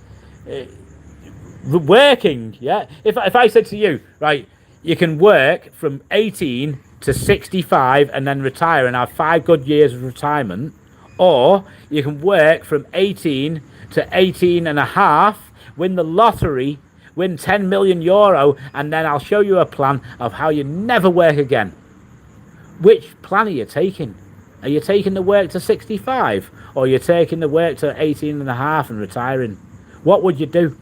working, yeah. If I said to you, right, you can work from 18 to 65 and then retire and have 5 good years of retirement, or you can work from 18 to 18 and a half, win the lottery, win 10 million euro, and then I'll show you a plan of how you never work again. Which plan are you taking? Are you taking the work to 65, or are you taking the work to 18 and a half and retiring? What would you do?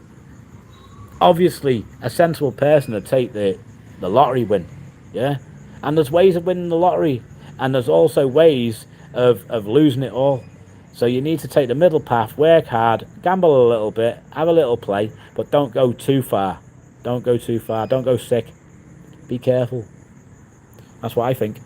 Obviously, a sensible person would take the lottery win, yeah? And there's ways of winning the lottery, and there's also ways of losing it all. So you need to take the middle path, work hard, gamble a little bit, have a little play, but don't go too far. Don't go too far. Don't go sick. Be careful. That's what I think.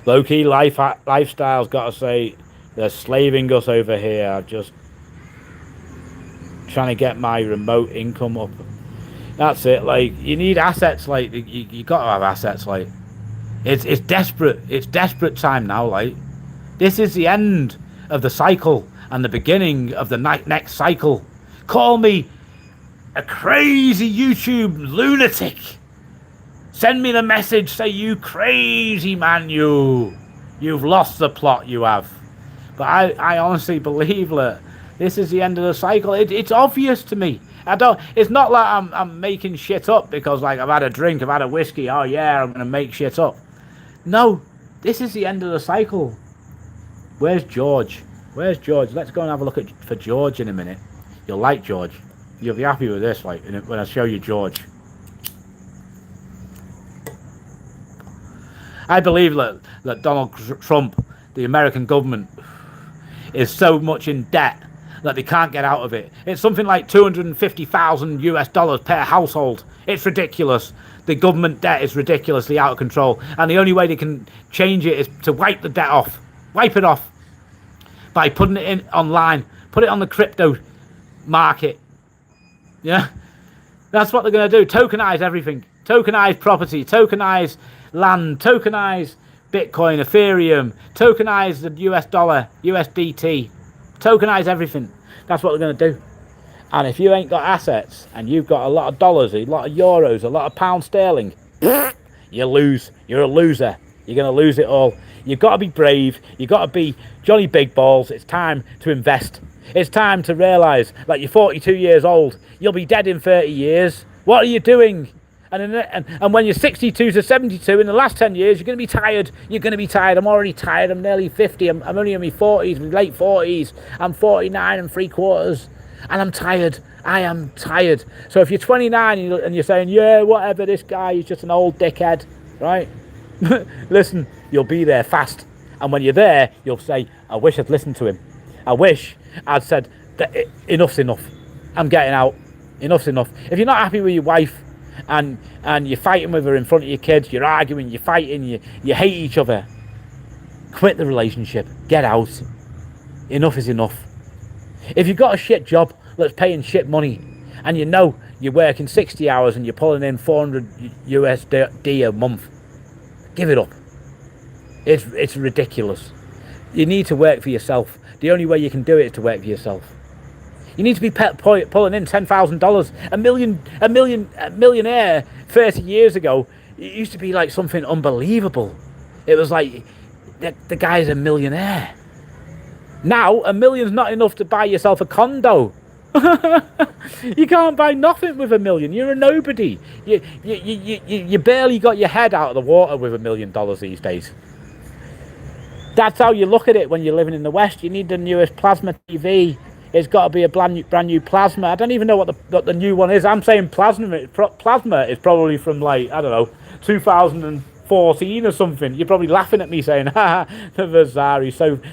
Low-key lifestyle's got to say, they're slaving us over here. Just trying to get my remote income up. That's it. Like, you need assets. Like, you got to have assets. Like, it's desperate. It's desperate time now. Like, this is the end of the cycle and the beginning of the next cycle. Call me a crazy YouTube lunatic. Send me the message, say, you crazy man, you've lost the plot, you have. But I honestly believe that this is the end of the cycle. It's obvious to me. It's not like I'm making shit up because, like, I've had a drink, I've had a whiskey, oh yeah, I'm going to make shit up. No, this is the end of the cycle. Where's George? Where's George? Let's go and have a look for George in a minute. You'll like George. You'll be happy with this, like, when I show you George. I believe that Donald Trump, the American government, is so much in debt that they can't get out of it. It's something like $250,000 per household. It's ridiculous. The government debt is ridiculously out of control. And the only way they can change it is to wipe the debt off. Wipe it off. By putting it in online. Put it on the crypto market. Yeah? That's what they're going to do. Tokenize everything. Tokenize property. Tokenize land, tokenize Bitcoin, Ethereum, tokenize the US dollar, USDT, tokenize everything. That's what they're going to do. And if you ain't got assets and you've got a lot of dollars, a lot of euros, a lot of pound sterling, you lose. You're a loser. You're going to lose it all. You've got to be brave. You've got to be Johnny Big Balls. It's time to invest. It's time to realise that you're 42 years old. You'll be dead in 30 years. What are you doing? And when you're 62 to 72, in the last 10 years, you're going to be tired. You're going to be tired. I'm already tired. I'm nearly 50. I'm only in my 40s, my late 40s. I'm 49 and 3/4. And I'm tired. I am tired. So if you're 29 and you're saying, yeah, whatever, this guy is just an old dickhead, right? Listen, you'll be there fast. And when you're there, you'll say, I wish I'd listened to him. I wish I'd said, enough's enough. I'm getting out. Enough's enough. If you're not happy with your wife and you're fighting with her in front of your kids, you're arguing, you're fighting, you hate each other, quit the relationship. Get out. Enough is enough. If you've got a shit job that's paying shit money and you know you're working 60 hours and you're pulling in 400 USD a month, give it up. It's ridiculous. You need to work for yourself. The only way you can do it is to work for yourself. You need to be pulling in $10,000. A millionaire 30 years ago, it used to be like something unbelievable. It was like, the guy's a millionaire. Now, $1 million's not enough to buy yourself a condo. You can't buy nothing with $1 million. You're a nobody. You barely got your head out of the water with $1 million these days. That's how you look at it when you're living in the West. You need the newest plasma TV. It's got to be a brand new plasma. I don't even know what the new one is. I'm saying plasma. Plasma is probably from, like, I don't know, 2014 or something. You're probably laughing at me saying, ha, the Vazar,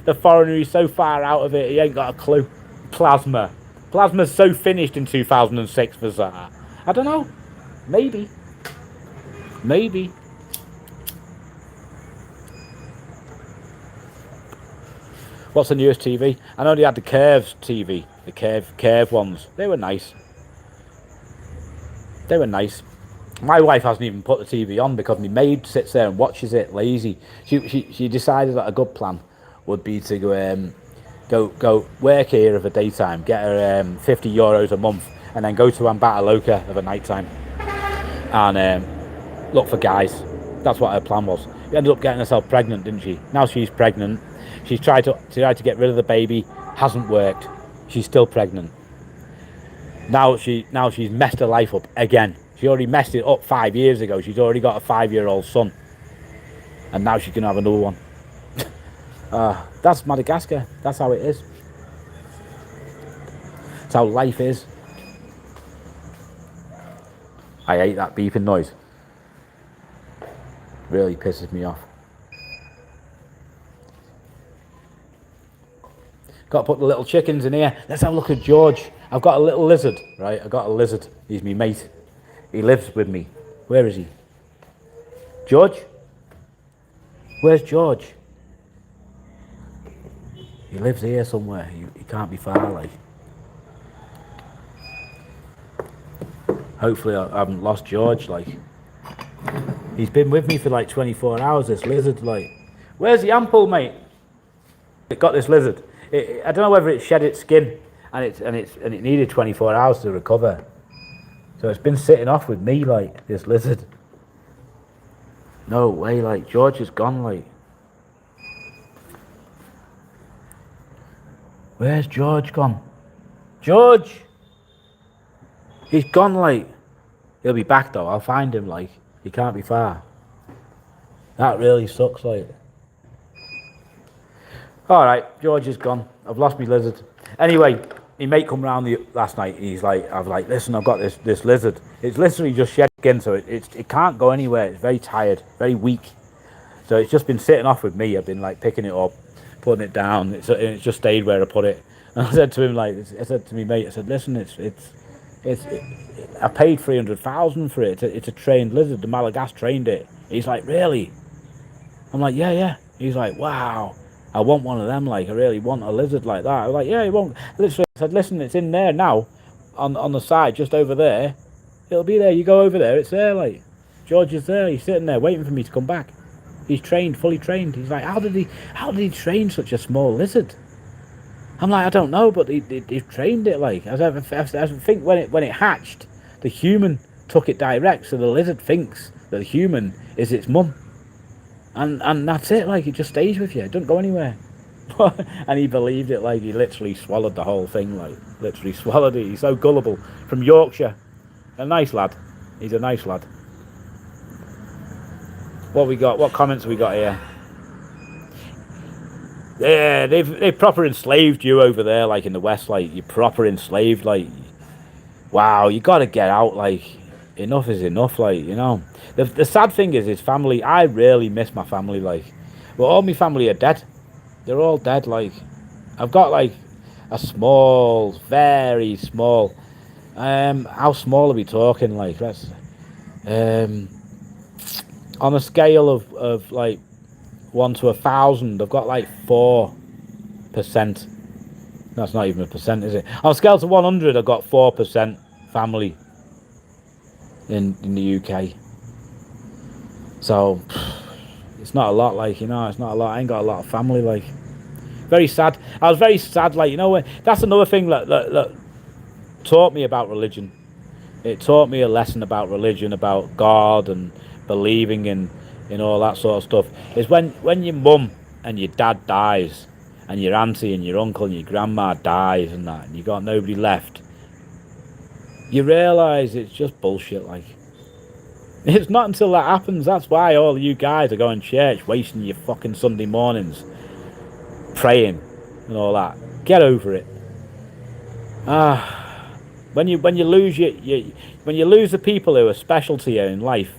the foreigner, he's so far out of it, he ain't got a clue. Plasma. Plasma's so finished in 2006, Vazar. I don't know. Maybe. What's the newest TV? I know they had the Curves TV, the curve ones. They were nice. My wife hasn't even put the TV on because my maid sits there and watches it, lazy. She decided that a good plan would be to go work here of a daytime, get her €50 a month, and then go to Ambataloka of a night time and look for guys. That's what her plan was. She ended up getting herself pregnant, didn't she? Now she's pregnant. She's tried to get rid of the baby, hasn't worked. She's still pregnant. Now she's messed her life up again. She already messed it up 5 years ago. She's already got a 5-year-old son, and now she's gonna have another one. That's Madagascar. That's how it is. That's how life is. I hate that beeping noise. Really pisses me off. Got to put the little chickens in here. Let's have a look at George. I've got a little lizard, right? I've got a lizard. He's my mate. He lives with me. Where is he? George? Where's George? He lives here somewhere. He can't be far, like. Hopefully I haven't lost George, like. He's been with me for like 24 hours, this lizard, like. Where's the ample, mate? It got this lizard. I don't know whether it shed its skin and it needed 24 hours to recover. So it's been sitting off with me, like, this lizard. No way, like, George is gone, like. Where's George gone? George! He's gone, like. He'll be back, though. I'll find him, like. He can't be far. That really sucks, like. Alright, George is gone. I've lost my lizard. Anyway, my mate come round last night. He's like, I was like, listen, I've got this lizard. It's literally just shed skin, so it can't go anywhere. It's very tired, very weak. So it's just been sitting off with me. I've been like picking it up, putting it down. It's just stayed where I put it. And I said to him, like, I said to my mate, I said, listen, I paid 300,000 for it. It's a trained lizard. The Malagasy trained it. He's like, really? I'm like, yeah. He's like, wow. I want one of them, like, I really want a lizard like that. I was like, yeah, you won't. Literally, I said, listen, it's in there now, on the side, just over there. It'll be there. You go over there, it's there, like. George is there. He's sitting there waiting for me to come back. He's trained, fully trained. He's like, how did he train such a small lizard? I'm like, I don't know, but he trained it, like. I think when it hatched, the human took it direct, so the lizard thinks that the human is its mum. And that's it, like, it just stays with you. It doesn't go anywhere. And he believed it, like, he literally swallowed the whole thing, like, literally swallowed it. He's so gullible. From Yorkshire. A nice lad. He's a nice lad. What we got? What comments we got here? Yeah, they've proper enslaved you over there, like in the West. Like you're proper enslaved. Like, wow, you got to get out. Like, enough is enough. Like, you know. The sad thing is family. I really miss my family. Like, well, all my family are dead. They're all dead. Like, I've got like a small, very small. How small are we talking? Like, that's on a scale of like 1 to 1,000. I've got like 4%. That's not even a percent, is it? On a scale to 100, I've got 4% family in the UK. So it's not a lot, like, you know, it's not a lot. I ain't got a lot of family, like. Very sad. I was very sad, like, you know, that's another thing that taught me about religion. It taught me a lesson about religion, about God and believing in all that sort of stuff. Is when your mum and your dad dies, and your auntie and your uncle and your grandma dies and that, and you got nobody left, you realise it's just bullshit, like. It's not until that happens. That's why all you guys are going to church, wasting your fucking Sunday mornings praying and all that. Get over it. When you lose when you lose the people who are special to you in life,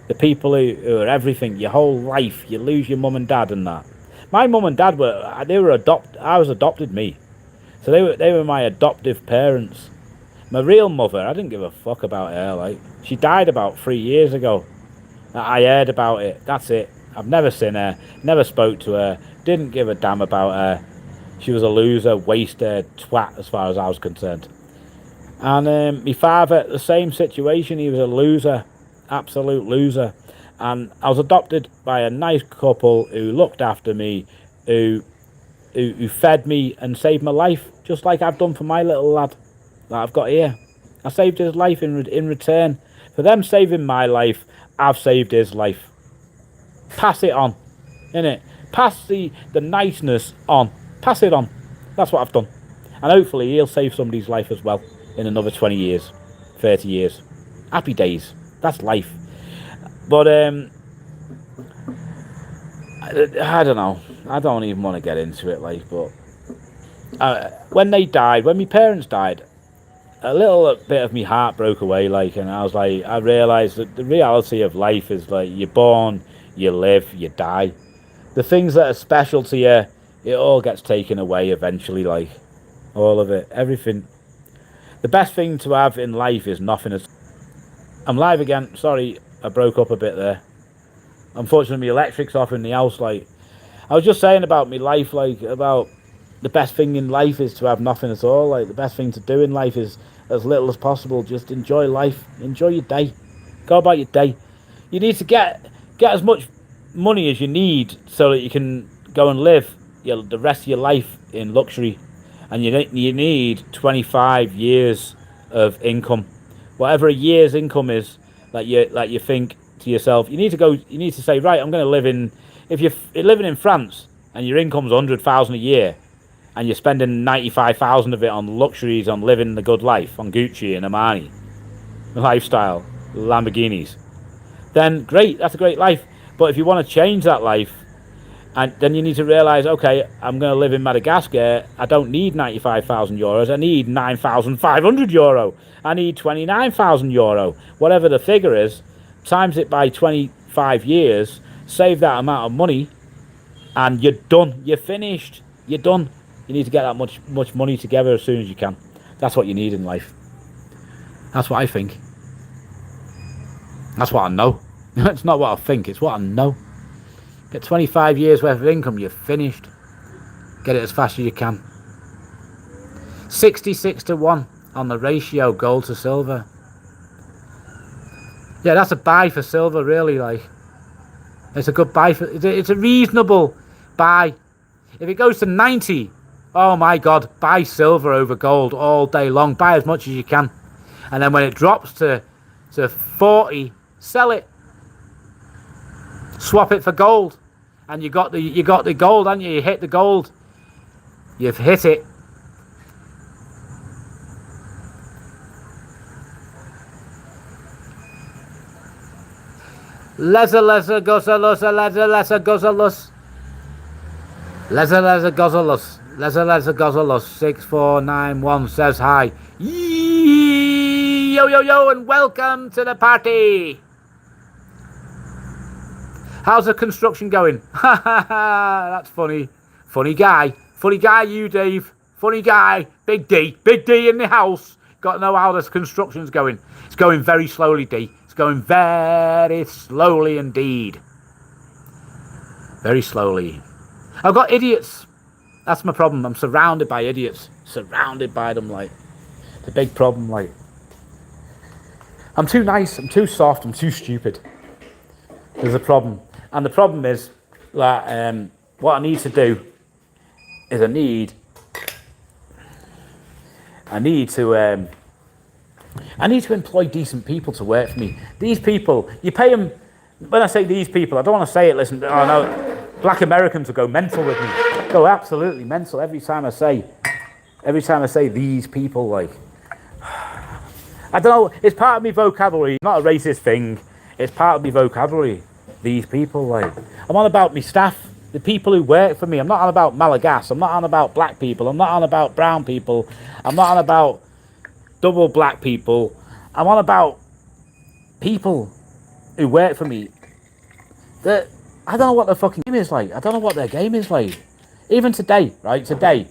the people who are everything, your whole life, you lose your mum and dad and that. My mum and dad I was adopted me, so they were my adoptive parents. My real mother, I didn't give a fuck about her. Like, she died about 3 years ago. I heard about it. That's it. I've never seen her, never spoke to her, didn't give a damn about her. She was a loser, waster, twat as far as I was concerned. And my father, the same situation. He was a loser, absolute loser. And I was adopted by a nice couple who looked after me, who fed me and saved my life, just like I've done for my little lad that I've got here. I saved his life in return. For them saving my life, I've saved his life. Pass it on, innit? Pass the niceness on. Pass it on. That's what I've done. And hopefully he'll save somebody's life as well in another 20 years, 30 years. Happy days. That's life. But I don't know. I don't even want to get into it, like, but when they died, when my parents died, a little bit of me heart broke away, like, and I was like, I realised that the reality of life is, like, you're born, you live, you die. The things that are special to you, it all gets taken away eventually, like, all of it, everything. The best thing to have in life is nothing. I'm live again. Sorry, I broke up a bit there. Unfortunately, my electric's off in the house, like. I was just saying about my life, like, about the best thing in life is to have nothing at all. Like, the best thing to do in life is as little as possible. Just enjoy life. Enjoy your day. Go about your day. You need to get as much money as you need so that you can go and live the rest of your life in luxury. And you need 25 years of income. Whatever a year's income is, like you think to yourself, you need to say, right, I'm going to live in. If you're living in France and your income's 100,000 a year, and you're spending 95,000 of it on luxuries, on living the good life, on Gucci and Armani, lifestyle, Lamborghinis, then great, that's a great life. But if you want to change that life, and then you need to realise, okay, I'm going to live in Madagascar. I don't need 95,000 euros. I need 9,500 euro. I need 29,000 euro. Whatever the figure is, times it by 25 years. Save that amount of money, and you're done. You're finished. You're done. You need to get that much money together as soon as you can. That's what you need in life. That's what I think. That's what I know. It's not what I think. It's what I know. Get 25 years worth of income. You're finished. Get it as fast as you can. 66-1 on the ratio gold to silver. Yeah, that's a buy for silver, really. Like. It's a good buy. It's a reasonable buy. If it goes to 90, oh my God, buy silver over gold all day long. Buy as much as you can. And then when it drops to 40, sell it. Swap it for gold. And you got the gold, haven't you? You hit the gold. You've hit it. Leza gozalusa, leza gozalus. Leza gozalus. Leza gozalus. 6491 says hi. Yo, yo, yo, and welcome to the party. How's the construction going? Ha ha ha, that's funny. Funny guy. Funny guy, you, Dave. Funny guy. Big D. Big D in the house. Got to know how this construction's going. It's going very slowly, D. It's going very slowly indeed. Very slowly. I've got idiots. That's my problem. I'm surrounded by idiots. Surrounded by them, like. The big problem, like. I'm too nice. I'm too soft. I'm too stupid. There's a problem. And the problem is that what I need to do is I need to employ decent people to work for me. These people, you pay them. When I say these people, I don't want to say it. Listen, oh no, Black Americans will go mental with me. Go absolutely mental every time I say these people. Like, I don't know. It's part of my vocabulary. Not a racist thing. It's part of my vocabulary. These people, like, I'm on about me staff, the people who work for me. I'm not on about Malagasy. I'm not on about black people. I'm not on about brown people. I'm not on about double black people. I'm on about people who work for me. That I don't know what their fucking game is like. I don't know what their game is like. Even today, right? Today,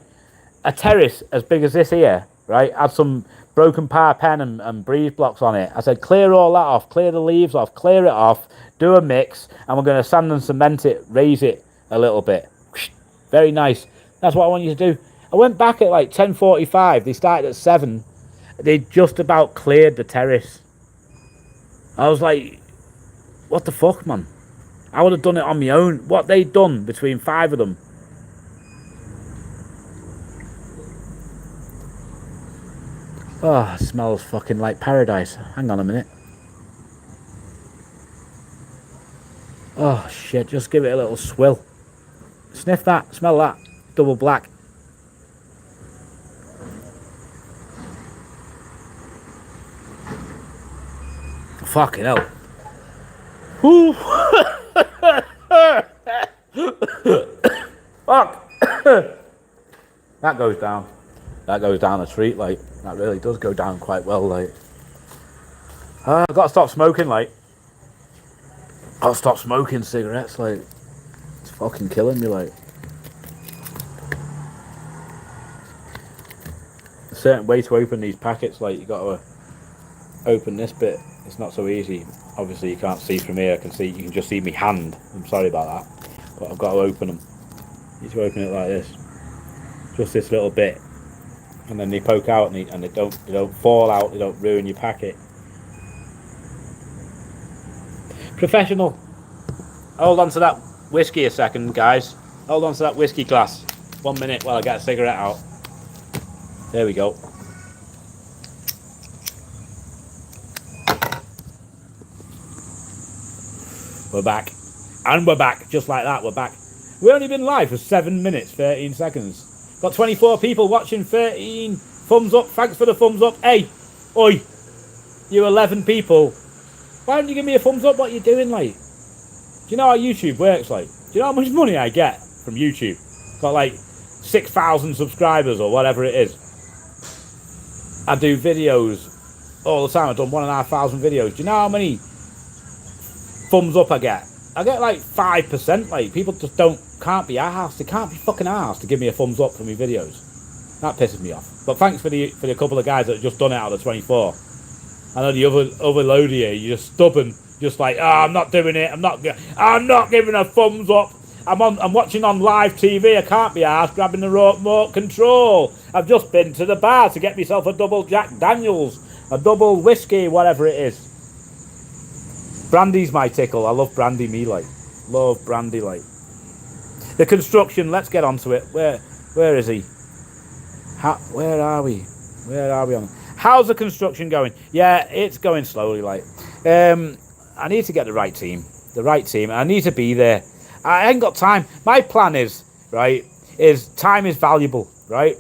a terrace as big as this here, right, had some broken power pen and breeze blocks on it. I said, clear all that off, clear the leaves off, clear it off, do a mix, and we're going to sand and cement it, raise it a little bit. Very nice. That's what I want you to do. I went back at like 10:45. They started at 7. They just about cleared the terrace. I was like, what the fuck, man? I would have done it on my own. What they'd done between 5 of them. Oh, it smells fucking like paradise. Hang on a minute. Oh, shit. Just give it a little swill. Sniff that. Smell that. Double black. Fucking hell. Whew. Fuck. That goes down. That goes down a treat, like. That really does go down quite well, like. I've got to stop smoking, like. I'll stop smoking cigarettes, like. It's fucking killing me, like. A certain way to open these packets, like, you got to open this bit. It's not so easy. Obviously, you can't see from here. You can just see my hand. I'm sorry about that, but I've got to open them. You need to open it like this, just this little bit, and then they poke out and they don't fall out. They don't ruin your packet. Professional. Hold on to that whiskey a second, guys. Hold on to that whiskey glass. 1 minute while I get a cigarette out. There we go. We're back. And we're back. Just like that, we're back. We've only been live for 7 minutes, 13 seconds. Got 24 people watching, 13 thumbs up. Thanks for the thumbs up. Hey, oi, you 11 people. Why don't you give me a thumbs up? What you doing, like? Do you know how YouTube works, like? Do you know how much money I get from YouTube? Got like 6,000 subscribers or whatever it is. I do videos all the time. I've done 1,500 videos. Do you know how many thumbs up I get? I get like 5%. Like, people just can't be arsed. They can't be fucking arsed to give me a thumbs up for my videos. That pisses me off. But thanks for the couple of guys that have just done it out of the 24. I know the other load of you, you're just stubborn, just like, I'm not doing it. I'm not giving a thumbs up. I'm watching on live TV. I can't be arsed grabbing the remote control. I've just been to the bar to get myself a double Jack Daniels, a double whiskey, whatever it is. Brandy's my tickle. I love brandy, me, like. Love brandy, like. The construction, let's get onto it. Where is he? Where are we? Where are we on? How's the construction going? Yeah, it's going slowly, like. I need to get the right team. I need to be there. I ain't got time. My plan is, right, time is valuable, right?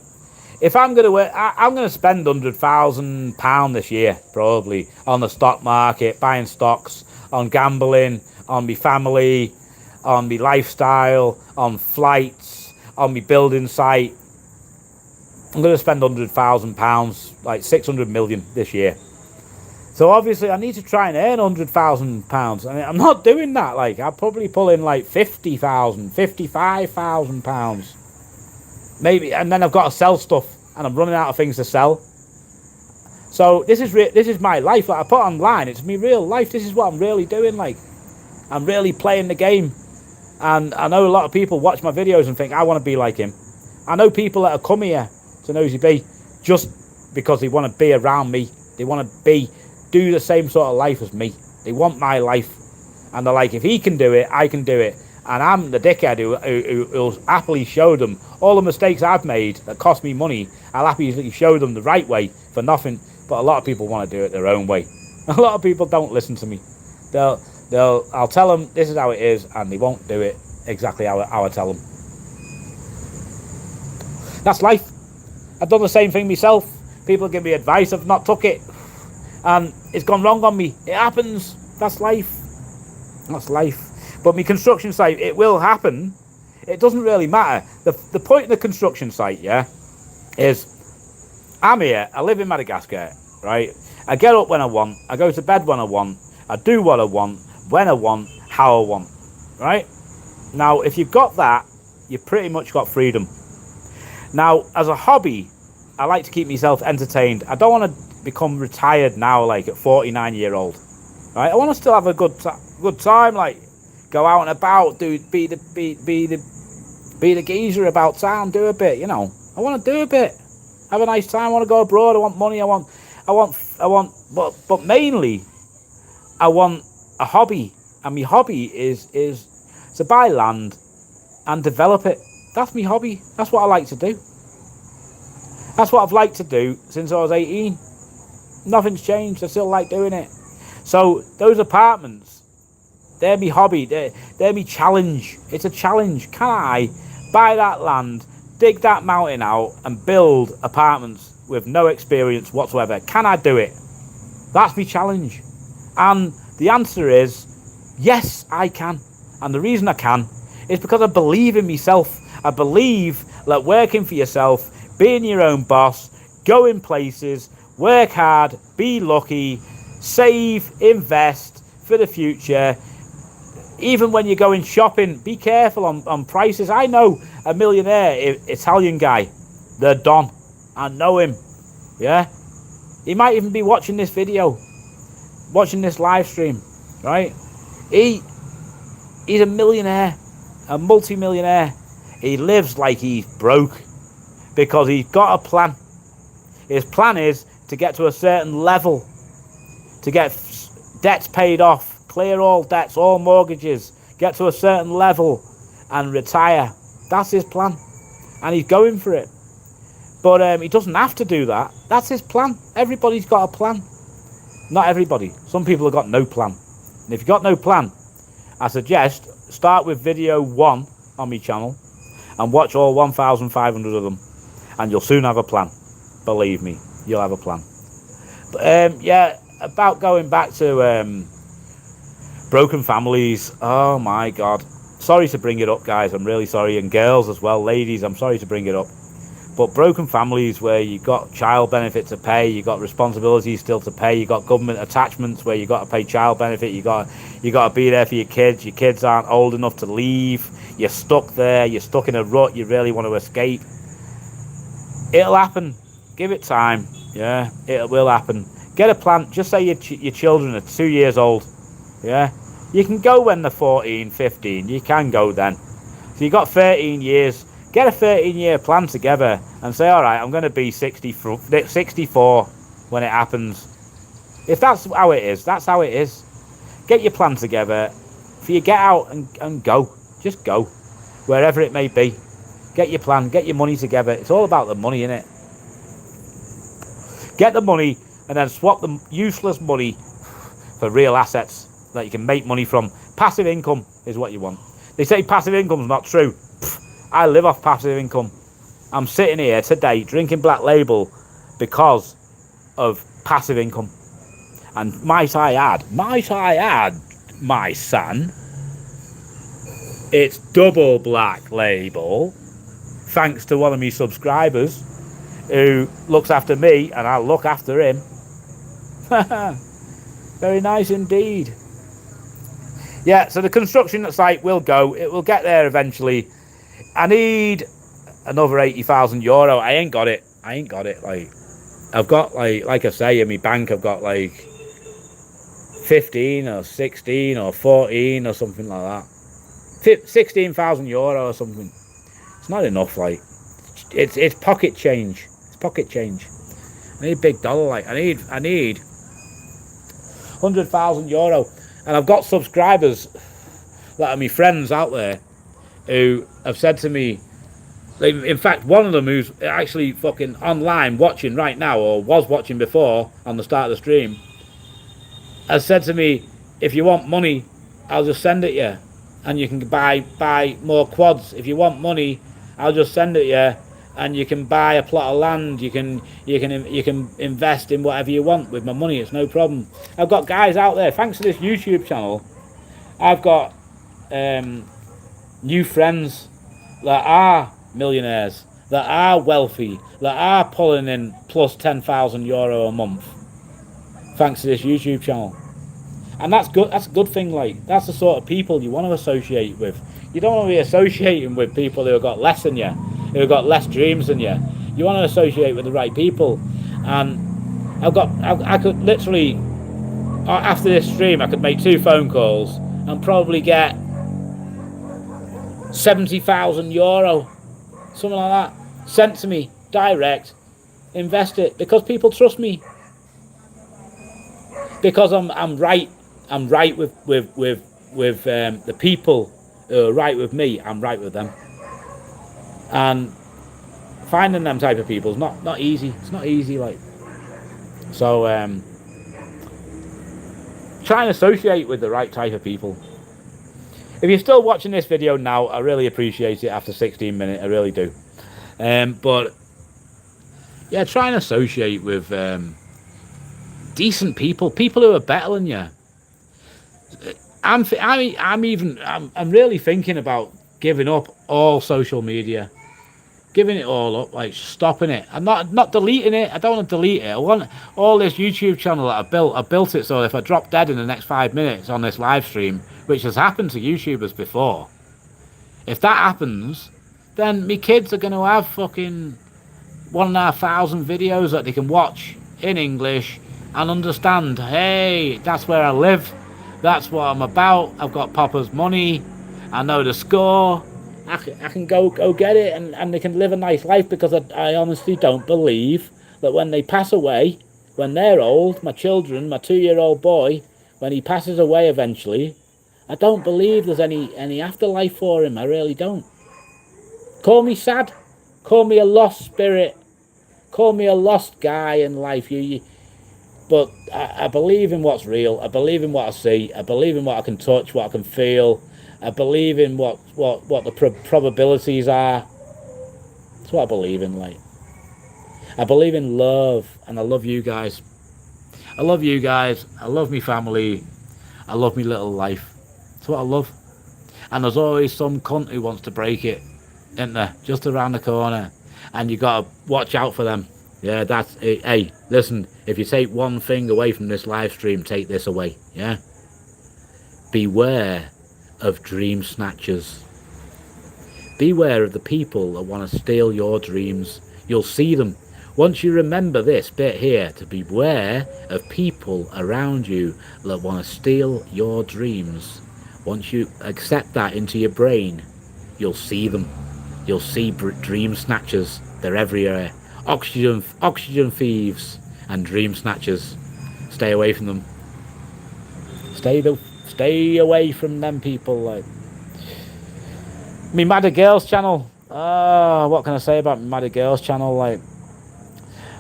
if I'm going to work, I'm going to spend £100,000 this year, probably, on the stock market, buying stocks, on gambling, on my family, on my lifestyle, on flights, on my building site. I'm going to spend £100,000, like 600 million this year. So obviously I need to try and earn £100,000. I mean, I'm not doing that. Like, I'll probably pull in like £50,000, £55,000. Maybe, and then I've got to sell stuff, and I'm running out of things to sell. So this is my life. Like, I put online, it's my real life. This is what I'm really doing. Like, I'm really playing the game. And I know a lot of people watch my videos and think I want to be like him. I know people that have come here to Nosy Be just because they want to be around me. They want to do the same sort of life as me. They want my life, and they're like, if he can do it, I can do it. And I'm the dickhead who'll happily show them all the mistakes I've made that cost me money. I'll happily show them the right way for nothing. But a lot of people want to do it their own way. A lot of people don't listen to me. I'll tell them this is how it is, and they won't do it exactly how I tell them. That's life. I've done the same thing myself. People give me advice, I've not took it, and it's gone wrong on me. It happens. That's life. That's life. But my construction site, it will happen. It doesn't really matter. The point of the construction site, yeah, is I'm here. I live in Madagascar, right? I get up when I want. I go to bed when I want. I do what I want, when I want, how I want, right? Now, if you've got that, you've pretty much got freedom. Now, as a hobby, I like to keep myself entertained. I don't want to become retired now, like at 49-year-old, right? I want to still have a good time, like go out and about, be the geezer about town, do a bit, you know. I want to do a bit, have a nice time. I want to go abroad. I want money. But mainly, I want a hobby, and my hobby is to buy land and develop it. That's my hobby. That's what I like to do. That's what I've liked to do since I was 18. Nothing's changed. I still like doing it. So those apartments, they're my hobby. They're my challenge. It's a challenge. Can I buy that land, dig that mountain out, and build apartments with no experience whatsoever? Can I do it? That's my challenge. And the answer is yes, I can. And the reason I can is because I believe in myself. I believe that working for yourself, being your own boss, going places, work hard, be lucky, save, invest for the future. Even when you're going shopping, be careful on prices. I know a millionaire Italian guy, the Don. I know him. Yeah? He might even be watching this video, watching this live stream, right? He's a millionaire, a multi-millionaire. He lives like he's broke because he's got a plan. His plan is to get to a certain level, to get debts paid off, clear all debts, all mortgages, get to a certain level and retire. That's his plan, and he's going for it. But he doesn't have to do that. That's his plan. Everybody's got a plan. Not everybody. Some people have got no plan. And if you've got no plan, I suggest start with video 1 on my channel and watch all 1,500 of them, and you'll soon have a plan. Believe me, you'll have a plan. But yeah, about going back to broken families. Oh my God. Sorry to bring it up, guys. I'm really sorry. And girls as well, ladies, I'm sorry to bring it up. But broken families where you got child benefit to pay, you got responsibilities still to pay, you got government attachments where you got to pay child benefit, you got to be there for your kids aren't old enough to leave, you're stuck there, you're stuck in a rut, you really want to escape. It'll happen. Give it time. Yeah, it will happen. Get a plan. Just say your children are 2 years old. Yeah, you can go when they're 14, 15. You can go then. So you got 13 years. Get a 13-year plan together and say, all right, I'm going to be 64 when it happens. If that's how it is, that's how it is. Get your plan together. For you get out and go. Just go. Wherever it may be. Get your plan. Get your money together. It's all about the money, innit? Get the money and then swap the useless money for real assets that you can make money from. Passive income is what you want. They say passive income's not true. I live off passive income. I'm sitting here today drinking Black Label because of passive income. And might I add, my son, it's double Black Label, thanks to one of my subscribers who looks after me and I look after him. Very nice indeed. Yeah, so the construction site will go. It will get there eventually. I need another €80,000. I ain't got it. Like, I've got like I say, in my bank, I've got like 15 or 16 or 14 or something like that. €16,000 or something. It's not enough. Like, it's pocket change. It's pocket change. I need big dollar. Like, I need €100,000, and I've got subscribers, that are my friends out there, who have said to me, in fact, one of them who's actually fucking online watching right now, or was watching before on the start of the stream, has said to me, if you want money, I'll just send it you, and you can buy more quads. If you want money, I'll just send it you, and you can buy a plot of land. You can invest in whatever you want with my money. It's no problem. I've got guys out there, thanks to this YouTube channel, I've got new friends that are millionaires, that are wealthy, that are pulling in plus €10,000 a month, thanks to this YouTube channel. And that's good. That's a good thing. Like, that's the sort of people you want to associate with. You don't want to be associating with people who have got less than you, who have got less dreams than you. You want to associate with the right people. And I could literally, after this stream, I could make 2 phone calls and probably get €70,000, something like that, sent to me direct. Invest it, because people trust me. Because I'm right. I'm right with the people who are right with me. I'm right with them. And finding them type of people is not easy. It's not easy, like. So try and associate with the right type of people. If you're still watching this video now, I really appreciate it after 16 minutes. I really do. But yeah, try and associate with decent people who are better than you. I'm really thinking about giving up all social media, giving it all up, like stopping it. I'm not deleting it. I don't want to delete it. I want all this YouTube channel that I built it so if I drop dead in the next 5 minutes on this live stream, which has happened to YouTubers before, if that happens, then me kids are going to have fucking 1,500 videos that they can watch in English and understand. Hey, that's where I live. That's what I'm about. I've got Papa's money. I know the score. I can go get it, and they can live a nice life, because I honestly don't believe that when they pass away, when they're old, my children, my 2-year-old boy, when he passes away eventually, I don't believe there's any afterlife for him. I really don't. Call me sad. Call me a lost spirit. Call me a lost guy in life. But I believe in what's real. I believe in what I see. I believe in what I can touch, what I can feel. I believe in what the probabilities are. That's what I believe in, like. I believe in love, and I love you guys. I love you guys. I love me family. I love me little life. That's what I love. And there's always some cunt who wants to break it, isn't there? Just around the corner. And you got to watch out for them. Yeah, that's it. Hey, listen, if you take one thing away from this live stream, take this away, yeah? Beware of dream snatchers. Beware of the people that want to steal your dreams. You'll see them. Once you remember this bit here, to beware of people around you that want to steal your dreams. Once you accept that into your brain, you'll see them. You'll see dream snatchers. They're everywhere. Oxygen thieves and dream snatchers. Stay away from them. Stay away from them people. Like me Madder Girls channel. What can I say about me Madder Girls channel? Like,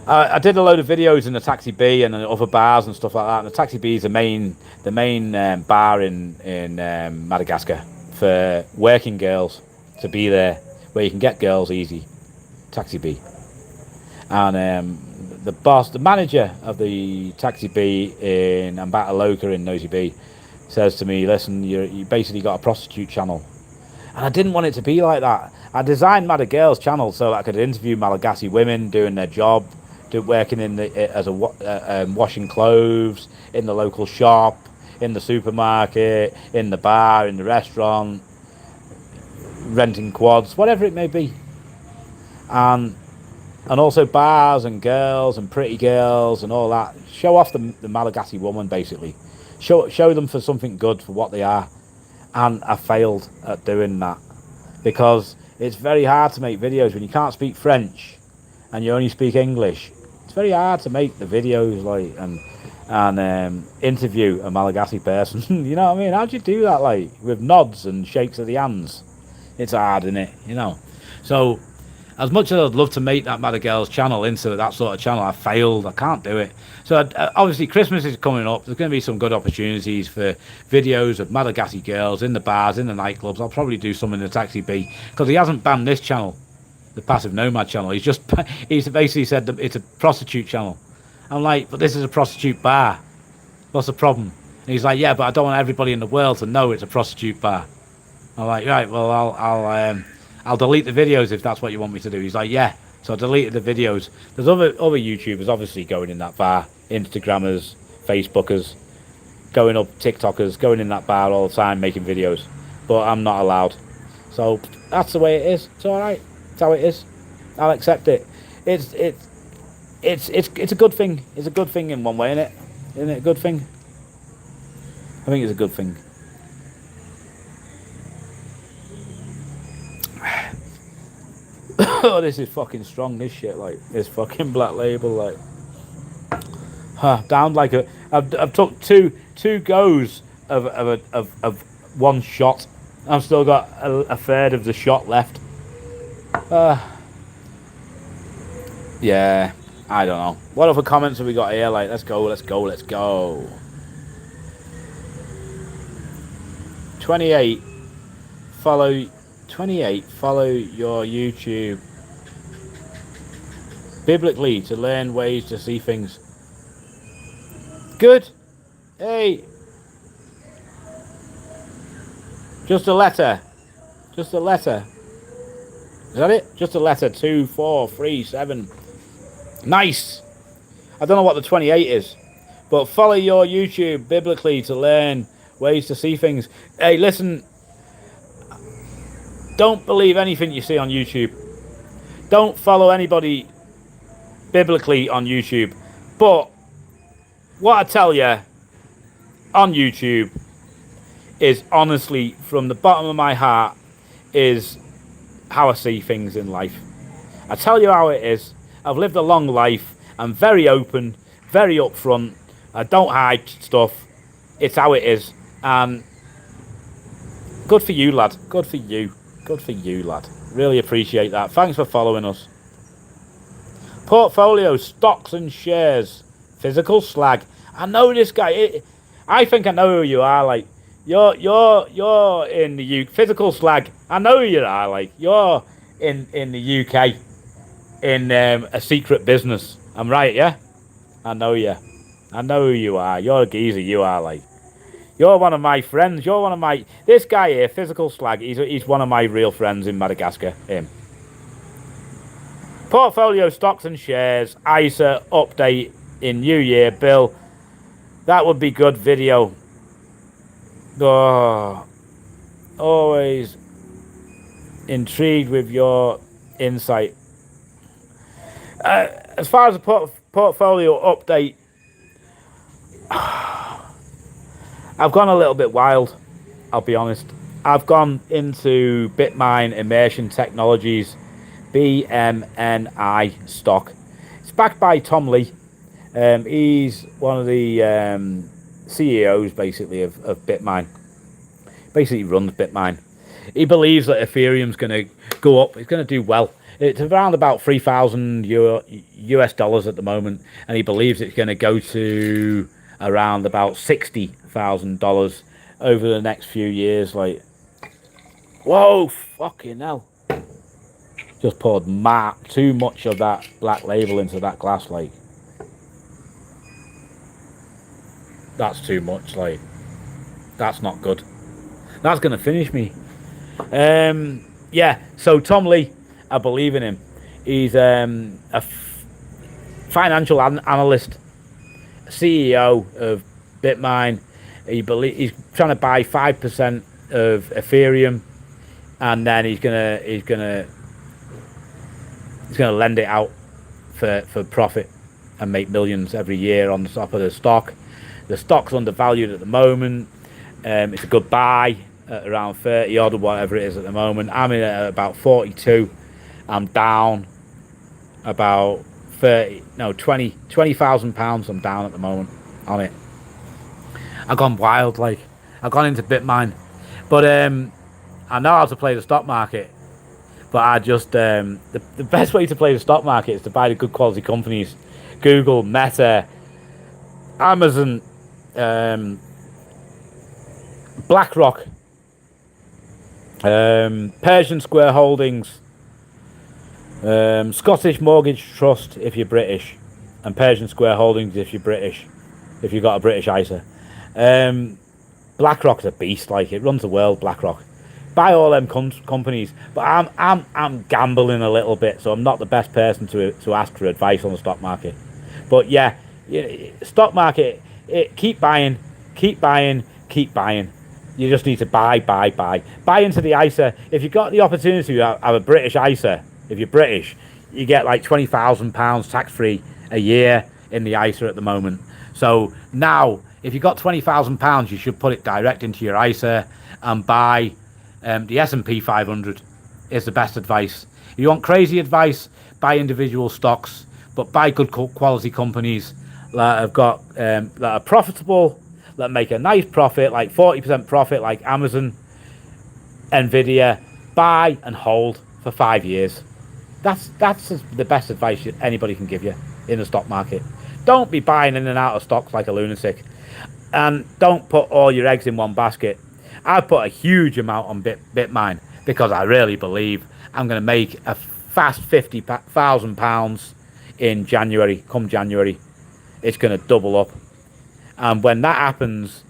I did a load of videos in the Taxi B and other bars and stuff like that. And the Taxi B is the main bar in Madagascar for working girls to be there, where you can get girls easy Taxi B. And the manager of the Taxi B in Ambataloka in Nosy Be says to me, listen, you basically got a prostitute channel. And I didn't want it to be like that. I designed Mad Girls channel so that I could interview Malagasy women doing their job, working in as washing clothes, in the local shop, in the supermarket, in the bar, in the restaurant, renting quads, whatever it may be. And also bars and girls and pretty girls and all that. Show off the Malagasy woman, basically. Show them for something good, for what they are. And I failed at doing that. Because it's very hard to make videos when you can't speak French and you only speak English. It's very hard to make the videos and interview a Malagasy person. You know what I mean? How'd you do that, like, with nods and shakes of the hands? It's hard, isn't it? You know. So, as much as I'd love to make that Mad Girls channel into that sort of channel, I failed. I can't do it. So obviously Christmas is coming up. There's going to be some good opportunities for videos of Malagasy girls in the bars, in the nightclubs. I'll probably do some in the Taxi B, because he hasn't banned this channel, the Passive Nomad channel. He's basically said that it's a prostitute channel. I'm like, but this is a prostitute bar. What's the problem? And he's like, yeah, but I don't want everybody in the world to know it's a prostitute bar. I'm like, right, well, I'll delete the videos if that's what you want me to do. He's like, yeah. So I deleted the videos. There's other YouTubers obviously going in that bar, Instagrammers, Facebookers, going up, TikTokers, going in that bar all the time making videos. But I'm not allowed. So that's the way it is. It's all right. It's how it is. I'll accept it. It's a good thing. It's a good thing in one way, isn't it? Isn't it a good thing? I think it's a good thing. Oh, this is fucking strong, this shit, like, this fucking Black Label, like, down like I've took two goes of one shot. I've still got a third of the shot left. Yeah, I don't know. What other comments have we got here? Like, let's go. 28, follow your YouTube biblically to learn ways to see things. Good. Hey. Just a letter. Is that it? Just a letter. 2, 4, 3, 7. Nice. I don't know what the 28 is. But follow your YouTube biblically to learn ways to see things. Hey, listen. Don't believe anything you see on YouTube. Don't follow anybody biblically on YouTube. But what I tell you on YouTube is, honestly, from the bottom of my heart, is how I see things in life. I tell you how it is. I've lived a long life. I'm very open, very upfront. I don't hide stuff. It's how it is. And good for you, lad. Good for you. Good for you, lad. Really appreciate that. Thanks for following us. Portfolio, stocks and shares. Physical slag. I know this guy. I think I know who you are. Like, you're in the UK. Physical slag. I know who you are. Like, you're in the UK in a secret business. I'm right, yeah? I know you. I know who you are. You're a geezer. You are, like. You're one of my friends. You're one of my... This guy here, Physical Slag, he's one of my real friends in Madagascar. Him. Portfolio, stocks and shares. ISA update in New Year. Bill, that would be good video. Oh, always intrigued with your insight. As far as the portfolio update... I've gone a little bit wild, I'll be honest. I've gone into Bitmine Immersion Technologies, BMNI stock. It's backed by Tom Lee. He's one of the CEOs, basically, of Bitmine. Basically runs Bitmine. He believes that Ethereum's going to go up. It's going to do well. It's around about $3,000 US at the moment, and he believes it's going to go to around about $60,000 over the next few years. Like, whoa, fucking hell! just poured too much of that black label into that glass, like. That's too much, like. That's not good. That's going to finish me. Yeah, so Tom Lee, I believe in him. He's a financial analyst, CEO of Bitmine. He's trying to buy 5% of Ethereum, and then he's gonna lend it out for profit and make millions every year on the top of the stock. The stock's undervalued at the moment. It's a good buy at around 30 odd or whatever it is at the moment. I'm in at about 42. I'm down about 20,000 pounds. I'm down at the moment on it. I've gone wild, like. I've gone into Bitmine. But I know how to play the stock market. But I just, the best way to play the stock market is to buy the good quality companies. Google, Meta, Amazon, BlackRock, Persian Square Holdings, Scottish Mortgage Trust if you're British, and Persian Square Holdings if you're British, if you've got a British ISA. BlackRock's a beast, like, it runs the world. BlackRock. Buy all them companies, but I'm gambling a little bit, so I'm not the best person to ask for advice on the stock market. But yeah, stock market, keep buying. You just need to buy into the ISA. If you've got the opportunity to have a British ISA, if you're British, you get like £20,000 tax-free a year in the ISA at the moment. So now, if you've got £20,000, you should put it direct into your ISA and buy the S&P 500 is the best advice. If you want crazy advice, buy individual stocks, but buy good quality companies that have got that are profitable, that make a nice profit, like 40% profit, like Amazon, Nvidia. Buy and hold for 5 years. That's the best advice anybody can give you in the stock market. Don't be buying in and out of stocks like a lunatic, and don't put all your eggs in one basket. I put a huge amount on Bitmine because I really believe I'm going to make a fast £50,000 in January. Come January, it's going to double up. And when that happens,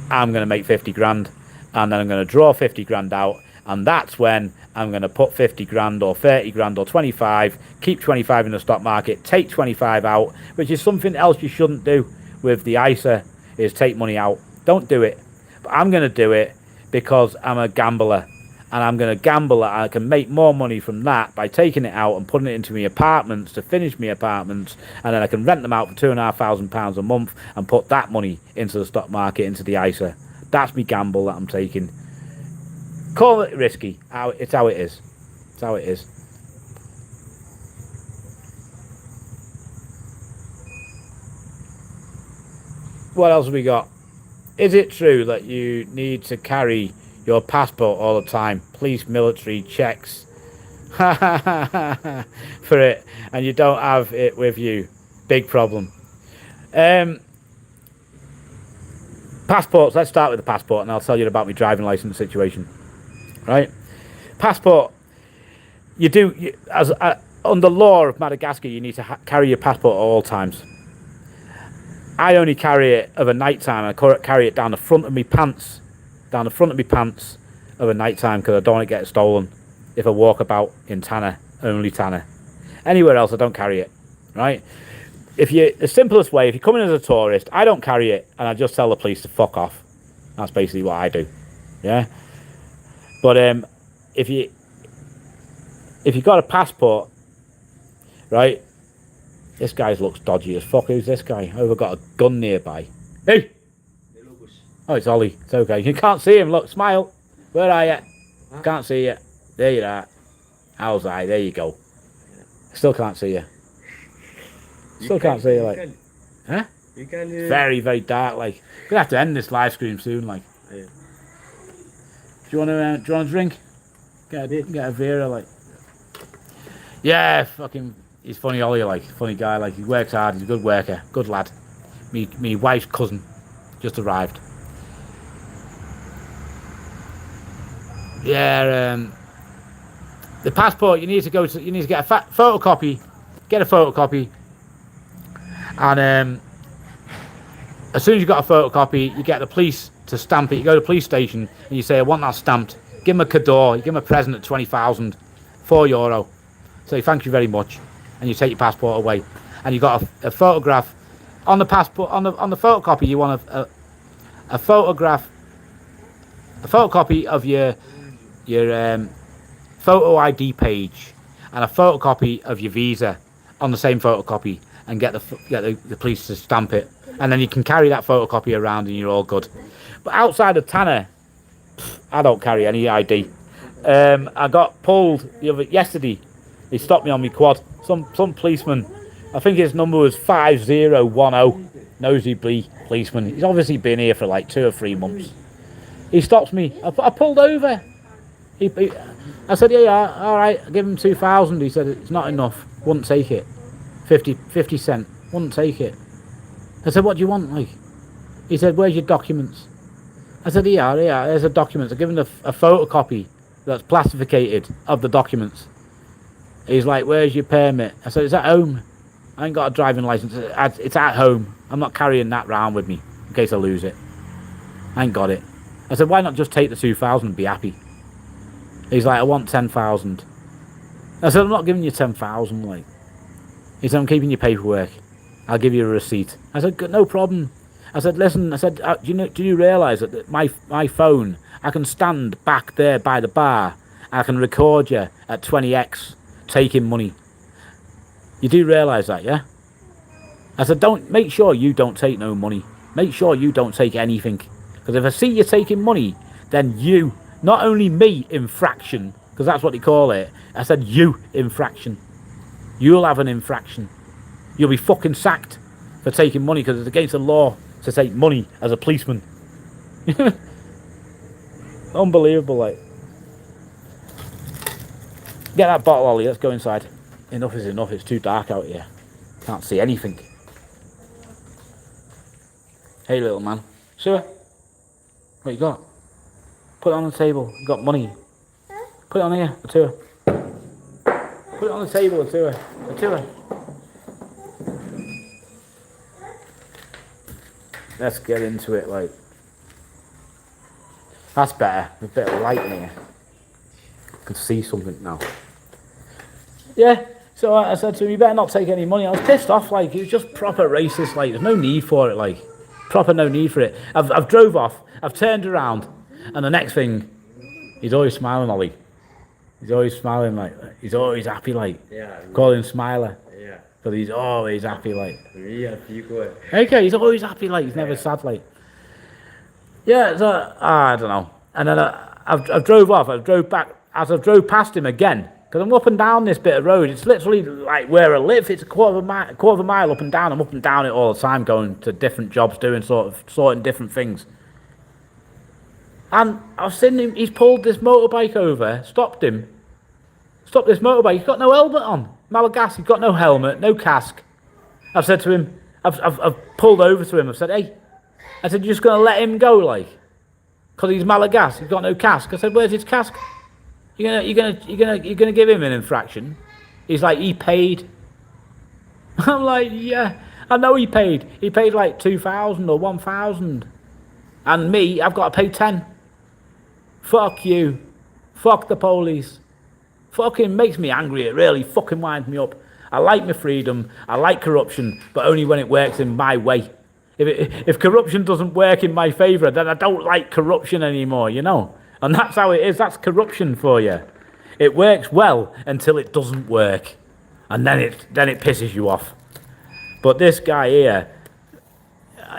I'm going to make 50 grand, and then I'm going to draw 50 grand out, and that's when I'm going to put 50 grand or 30 grand or 25, keep 25 in the stock market, take 25 out, which is something else you shouldn't do with the ISA, is take money out. Don't do it. But I'm going to do it because I'm a gambler, and I'm going to gamble. I can make more money from that by taking it out and putting it into my apartments to finish my apartments, and then I can rent them out for £2,500 a month and put that money into the stock market, into the ISA. That's me gamble that I'm taking. Call it risky. It's how it is. It's how it is. What else have we got? Is it true that you need to carry your passport all the time? Police, military checks for it, and you don't have it with you. Big problem. Passports. Let's start with the passport, and I'll tell you about my driving license situation. Right? Passport. You do, under law of Madagascar, you need to carry your passport at all times. I only carry it of a night time. I carry it down the front of my pants. Down the front of my pants of a night time, because I don't want to get it stolen if I walk about in Tanner, only Tanner. Anywhere else I don't carry it, right? The simplest way, if you come in as a tourist, I don't carry it, and I just tell the police to fuck off. That's basically what I do. Yeah. But if you got a passport, right? This guy looks dodgy as fuck. Who's this guy? Oh, we've got a gun nearby. Hey! Oh, it's Ollie. It's okay. You can't see him. Look, smile. Where are you? Huh? Can't see you. There you are. How's that? There you go. Still can't see you. Still can't see you, like. Huh? You can. Very, very dark. Like, we're gonna have to end this live stream soon. Like. Yeah. Do you want a drink? Get a Vera, like. Yeah, fucking. He's funny, Ollie. Like, funny guy. Like, he works hard. He's a good worker. Good lad. Me wife's cousin just arrived. Yeah, the passport, you need to get a photocopy, and as soon as you've got a photocopy, you get the police to stamp it. You go to the police station and you say, I want that stamped. Give them a cadeau, you give them a present at 20,000, €4. Say, thank you very much. And you take your passport away. And you got a photograph on the passport, on the photocopy, you want a photocopy of your photo ID page and a photocopy of your visa on the same photocopy, and get the police to stamp it, and then you can carry that photocopy around and you're all good. But outside of Tanner, I don't carry any ID. I got pulled yesterday. He stopped me on my quad. Some policeman, I think his number was 5010, Nosy Be policeman. He's obviously been here for like 2 or 3 months. He stops me. I pulled over. I said, yeah, all right, I'll give him 2,000. He said, it's not enough. Wouldn't take it. 50 cent. Wouldn't take it. I said, what do you want, like? He said, where's your documents? I said, yeah, there's the documents. I give him a photocopy that's plastificated of the documents. He's like, where's your permit? I said, it's at home. I ain't got a driving license. It's at home. I'm not carrying that round with me in case I lose it. I ain't got it. I said, why not just take the 2,000 and be happy? He's like, I want 10,000. I said, I'm not giving you 10,000, like. He said, I'm keeping your paperwork. I'll give you a receipt. I said, no problem. I said, listen, I said, do you realise that my phone, I can stand back there by the bar, and I can record you at 20x taking money. You do realise that, yeah? I said, make sure you don't take no money. Make sure you don't take anything. Because if I see you taking money, then you, not only me, infraction, because that's what they call it. I said, you, infraction. You'll have an infraction. You'll be fucking sacked for taking money, because it's against the law to take money as a policeman. Unbelievable, like. Get that bottle, Ollie. Let's go inside. Enough is enough. It's too dark out here. Can't see anything. Hey, little man. Sure. What you got? Put it on the table. You got money. Put it on here. A tour. Put it on the table. A tour. A tour. Let's get into it, like. That's better. There's a bit of light in here. I can see something now. Yeah, so I said to him, you better not take any money. I was pissed off, like, it was just proper racist, like, there's no need for it, like, proper no need for it. I've drove off, I've turned around, and the next thing, he's always smiling, Ollie. He's always smiling, like, he's always happy, like, yeah, call him Smiler. Yeah. Because he's always happy, like. Yeah, okay, he's always happy, like, he's never sad, like. Yeah, so, I don't know. And then I've drove off, I drove back, as I drove past him again, because I'm up and down this bit of road. It's literally like where I live. It's a quarter of a mile up and down. I'm up and down it all the time, going to different jobs, sorting different things. And I've seen him. He's pulled this motorbike over, stopped this motorbike. He's got no helmet on. Madagascar. He's got no helmet, no cask. I've said to him. I've pulled over to him. I've said, hey. I said, you're just gonna let him go, like, because he's Madagascar. He's got no cask. I said, where's his cask? You're gonna give him an infraction? He's like, he paid. I'm like, yeah, I know he paid. He paid like 2,000 or 1,000, and me, I've got to pay 10. Fuck you. Fuck the police. Fucking makes me angry. It really fucking winds me up. I like my freedom. I like corruption, but only when it works in my way. If corruption doesn't work in my favour, then I don't like corruption anymore, you know. And that's how it is. That's corruption for you. It works well until it doesn't work, and then it pisses you off. But this guy here,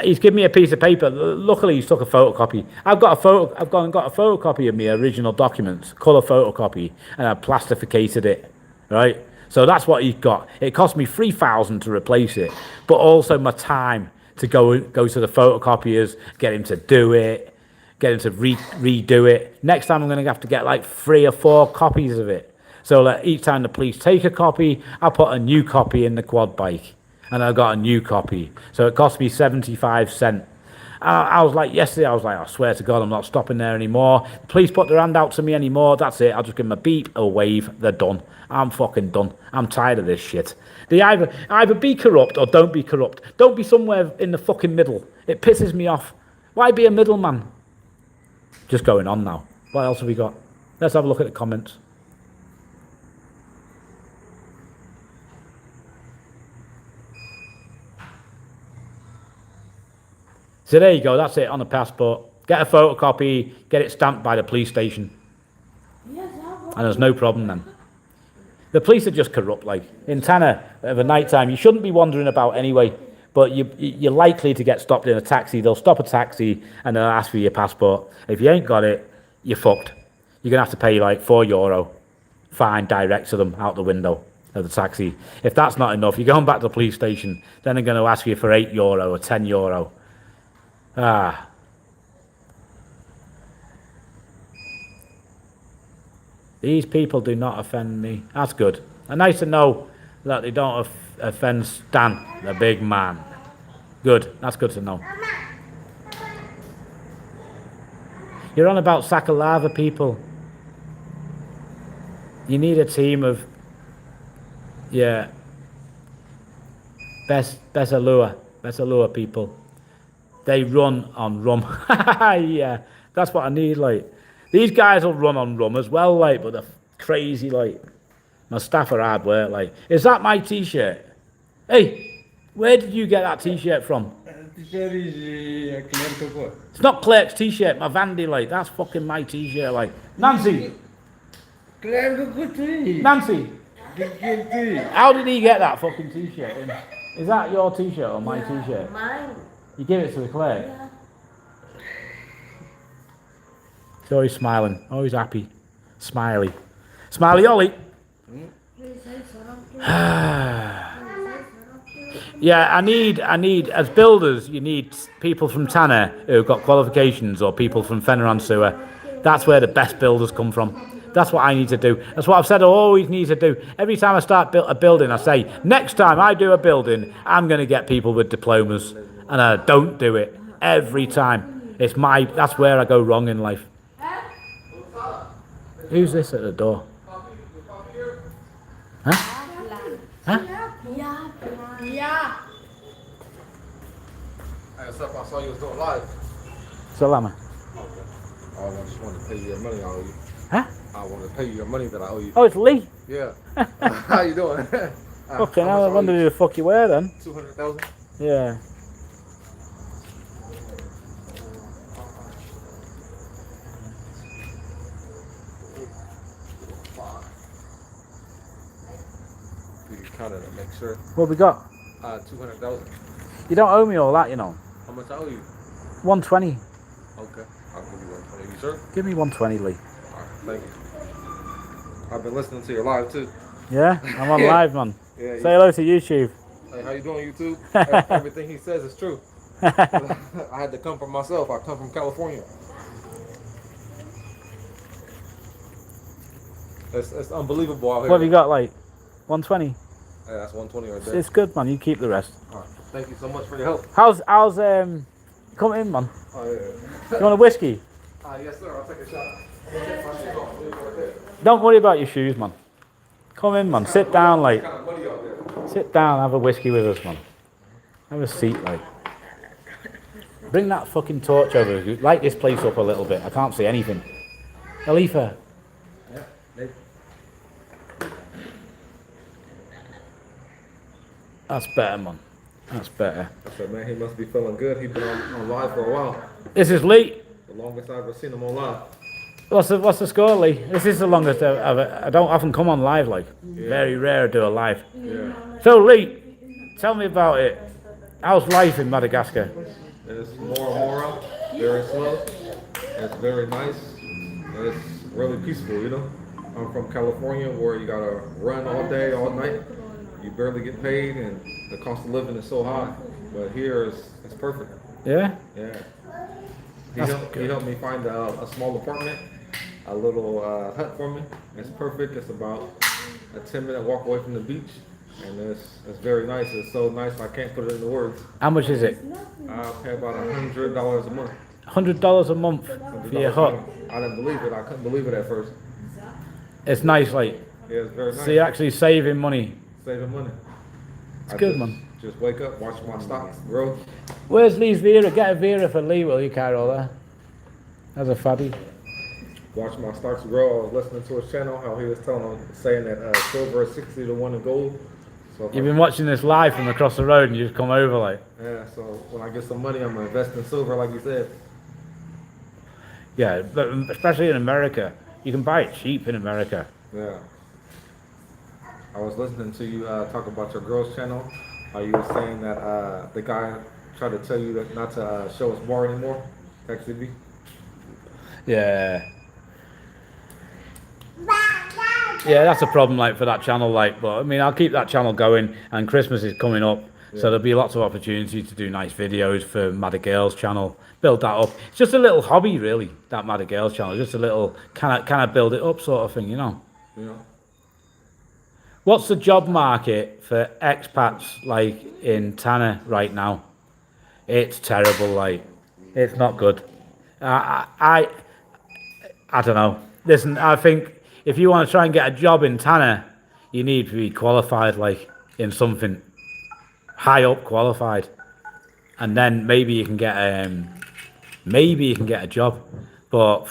he's given me a piece of paper. Luckily, he's took a photocopy. I've got a photocopy of my original documents, colour photocopy, and I plastificated it, right? So that's what he's got. It cost me 3,000 to replace it, but also my time to go to the photocopiers, get him to do it, get him to redo it. Next time I'm going to have to get like 3 or 4 copies of it. So like, each time the police take a copy, I put a new copy in the quad bike, and I got a new copy. So it cost me 75 cents. I was like, yesterday, I was like, I swear to God, I'm not stopping there anymore. The police put their hand out to me anymore. That's it. I'll just give them a beep, a wave. They're done. I'm fucking done. I'm tired of this shit. They either be corrupt or don't be corrupt. Don't be somewhere in the fucking middle. It pisses me off. Why be a middleman? Just going on now. What else have we got? Let's have a look at the comments. So there you go, that's it on the passport. Get a photocopy, get it stamped by the police station. And there's no problem then. The police are just corrupt, like. In Tanna, at the night time, you shouldn't be wandering about anyway, but you're likely to get stopped in a taxi. They'll stop a taxi and they'll ask for your passport. If you ain't got it, you're fucked. You're going to have to pay like €4 fine direct to them out the window of the taxi. If that's not enough, you're going back to the police station, then they're going to ask you for €8 or €10. Ah. These people do not offend me. That's good. And nice to know that they don't offend Stan, the big man. Good. That's good to know. You're on about Sakalava people. You need a team of, yeah, Besalua people. They run on rum. Yeah, that's what I need, like. These guys will run on rum as well, like, but they're crazy, like. My staff are hard work, like. Is that my T-shirt? Hey, where did you get that T-shirt from? T-shirt is Claire Coco. It's not Clerk's T-shirt, my Vandy, like. That's fucking my T-shirt, like. Nancy! Claire Coco too. Nancy! Too. How did he get that fucking T-shirt? Is that your T-shirt or my T-shirt? Mine. You give it to the clerk? Yeah. He's always smiling, always happy. Smiley. Smiley Ollie. Yeah, I need, as builders, you need people from Tanner who've got qualifications or people from Fenner Sewer. That's where the best builders come from. That's what I need to do. That's what I've said I always need to do. Every time I start a building, I say, next time I do a building, I'm going to get people with diplomas. And I don't do it. Every time. That's where I go wrong in life. Who's this at the door? Huh? Huh? Yeah. Hey, what's up? I saw you was doing live. Salama. Oh, I just wanted to pay you your money I owe you. Huh? I want to pay you your money that I owe you. Oh, it's Lee. Yeah. How you doing? Okay, now I wonder who the fuck you were then. 200,000. Yeah. You can count it and make sure. What we got? 200,000. You don't owe me all that, you know. How much I owe you? 120. Okay. I'll give you 120. You sure? Give me 120, Lee. Alright, thank you. I've been listening to your live too. Yeah? I'm on live, man. Yeah. Say hello to YouTube. Hey, how you doing, YouTube? Everything he says is true. I had to come from myself. I come from California. It's unbelievable out here. What have you got, like? 120? Hey, that's 120 right there. It's good, man. You keep the rest. All right. Thank you so much for your help. How's come in, man. Oh, yeah. You want a whiskey? Yes, sir. I'll take a shot. Don't worry about your shoes, man. Come in, man. Sit down, like. Kind of muddy out there. Sit down, have a whiskey with us, man. Have a seat, like. Bring that fucking torch over. Light this place up a little bit. I can't see anything. Alifa. Yeah. That's better, man. That's better. I said, man, he must be feeling good. He's been on live for a while. This is Lee. The longest I've ever seen him on live. What's the score, Lee? This is the longest I don't often come on live, like. Yeah. Very rare to do a live. Yeah. So, Lee, tell me about it. How's life in Madagascar? It's more and more up. Very slow. It's very nice. It's really peaceful, you know. I'm from California where you gotta run all day, all night. You barely get paid and the cost of living is so high. But here it's perfect. Yeah? Yeah. That's He helped me find a small apartment, a little hut for me. It's perfect. It's about a 10-minute walk away from the beach. and it's very nice. It's so nice I can't put it into words. How much is it? I pay about $100 a month. $100 a month for your $100 a hut. month. I didn't believe it. I couldn't believe it at first. It's nice, like. Yeah, it's very nice. So you're actually saving money. Saving money. It's good, man. Just wake up, watch my stocks grow. Where's Lee's Vera? Get a Vera for Lee, will you, Carol? There. As a faddy. Watch my stocks grow. I was listening to his channel, how he was saying that silver is 60 to 1 in gold. So You've been watching this live from across the road and you just come over like. yeah, so when I get some money, I'm gonna invest in silver, like you said. Yeah, but especially in America. You can buy it cheap in America. Yeah. I was listening to you talk about your girls' channel. How you were saying that the guy tried to tell you that not to show his bar anymore. XCB. Yeah. Yeah, that's a problem, like, for that channel, like, but I mean, I'll keep that channel going, and Christmas is coming up, so there'll be lots of opportunity to do nice videos for Mad Girls channel, build that up. It's just a little hobby, really, that Mad Girls channel, just a little, can I build it up sort of thing, you know? Yeah. What's the job market for expats, like, in Tanner right now? It's terrible, like, it's not good. I don't know. Listen, I think if you want to try and get a job in Tanner, you need to be qualified, like, in something high up qualified, and then maybe you can get a job. But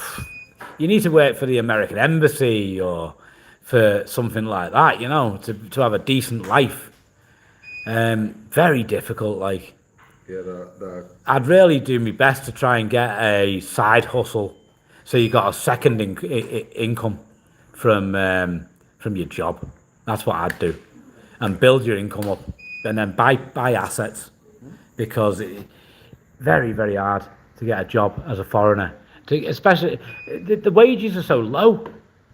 you need to work for the American Embassy or for something like that, you know, to have a decent life. Very difficult, like. Yeah, I'd really do my best to try and get a side hustle, so you got a second income from your job. That's what I'd do, and build your income up, and then buy assets, because it's very, very hard to get a job as a foreigner. Especially the wages are so low,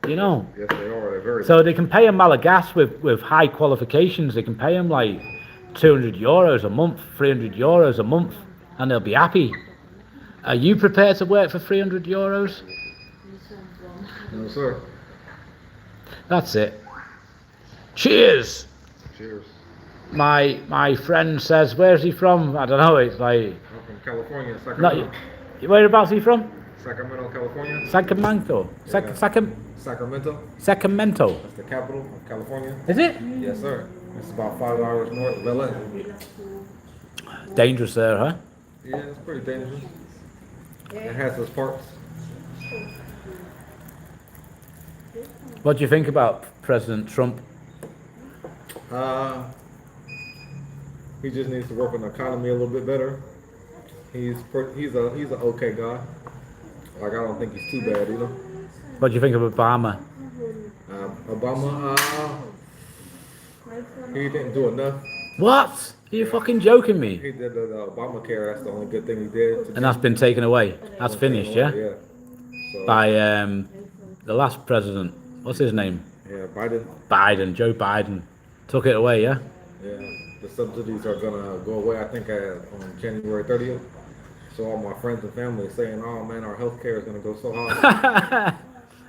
you know. yes, they are. They're very. So they can pay a Malagas with high qualifications. They can pay them like €200 a month, €300 a month, and they'll be happy. Are you prepared to work for €300? No, sir. That's it. Cheers. Cheers. My friend says, where's he from? I don't know. It's like, I'm from California, Sacramento. whereabouts are you from? Sacramento, California. Sacramento. Yeah. Sacramento. Sacramento. That's the capital of California. Is it? Yes, sir. It's about 5 hours north of LA. Dangerous there, huh? Yeah, it's pretty dangerous. It has its parts. What do you think about President Trump? He just needs to work on the economy a little bit better. He's an okay guy. Like, I don't think he's too bad, you know. What do you think of Obama? Obama, he didn't do enough. What? Are you fucking joking me? He did the Obamacare. That's the only good thing he did. And that's been taken away. That's finished, yeah? Yeah. So, By the last president. What's his name? yeah, Biden. Biden. Joe Biden. Took it away, yeah? Yeah, the subsidies are gonna go away. I think on January 30th. So all my friends and family saying, "Oh man, our healthcare is gonna go so high."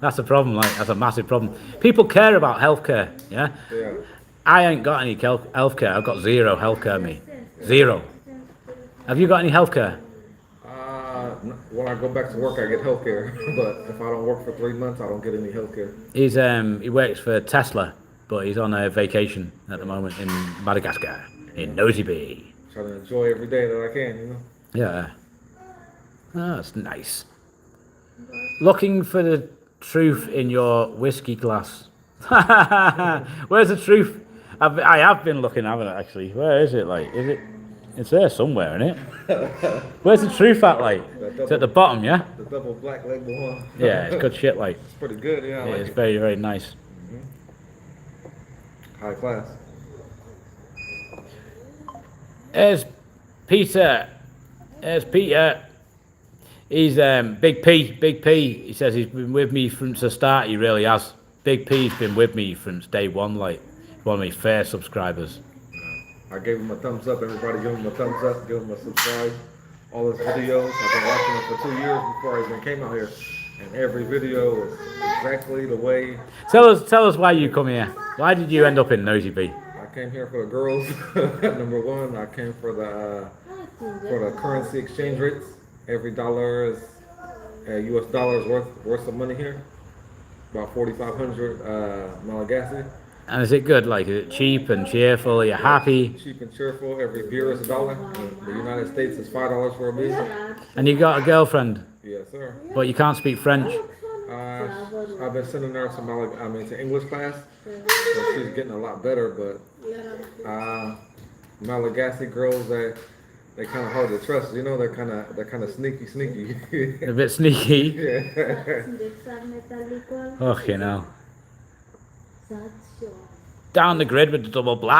That's a problem, like, that's a massive problem. People care about healthcare, yeah? Yeah. I ain't got any healthcare. I've got zero healthcare, me. Zero. Have you got any healthcare? When I go back to work, I get healthcare. But if I don't work for 3 months, I don't get any healthcare. He works for Tesla, but he's on a vacation at the moment in Madagascar, in Nosy Be. Trying to enjoy every day that I can, you know. Yeah. Oh, that's nice. Looking for the truth in your whiskey glass. Where's the truth? I have been looking, haven't I, actually? Where is it, like? Is it? It's there somewhere, isn't it? Where's the truth at, like? It's at the bottom, yeah? The double black label, huh? Yeah, it's good shit, like. It's pretty good, yeah. I Yeah, like it's it. very, very nice. High class. There's Peter. There's Peter. He's Big P. Big P. He says he's been with me since the start. He really has. Big P's been with me since day one. Like, one of my first subscribers. I gave him a thumbs up. Everybody give him a thumbs up. Give him a subscribe. All his videos. I've been watching him for 2 years before I even came out here. And every video is exactly the way Tell us why you come here. Why did you end up in Nosy Be? I came here for the girls. Number one, I came for the currency exchange rates. Every dollar is U.S. dollars worth of money here. About 4,500 Malagasy. And is it good? Like, is it cheap and cheerful? Are you happy? Cheap and cheerful. Every beer is $1. The United States is $5 for a beer. And you got a girlfriend, Yes, sir. but you can't speak French. I've been sending her to English class, so she's getting a lot better. But Malagasy girls, they kind of hard to trust. You know, they're kind of sneaky. A bit sneaky. Yeah. Oh, you know. Down the grid with the double black.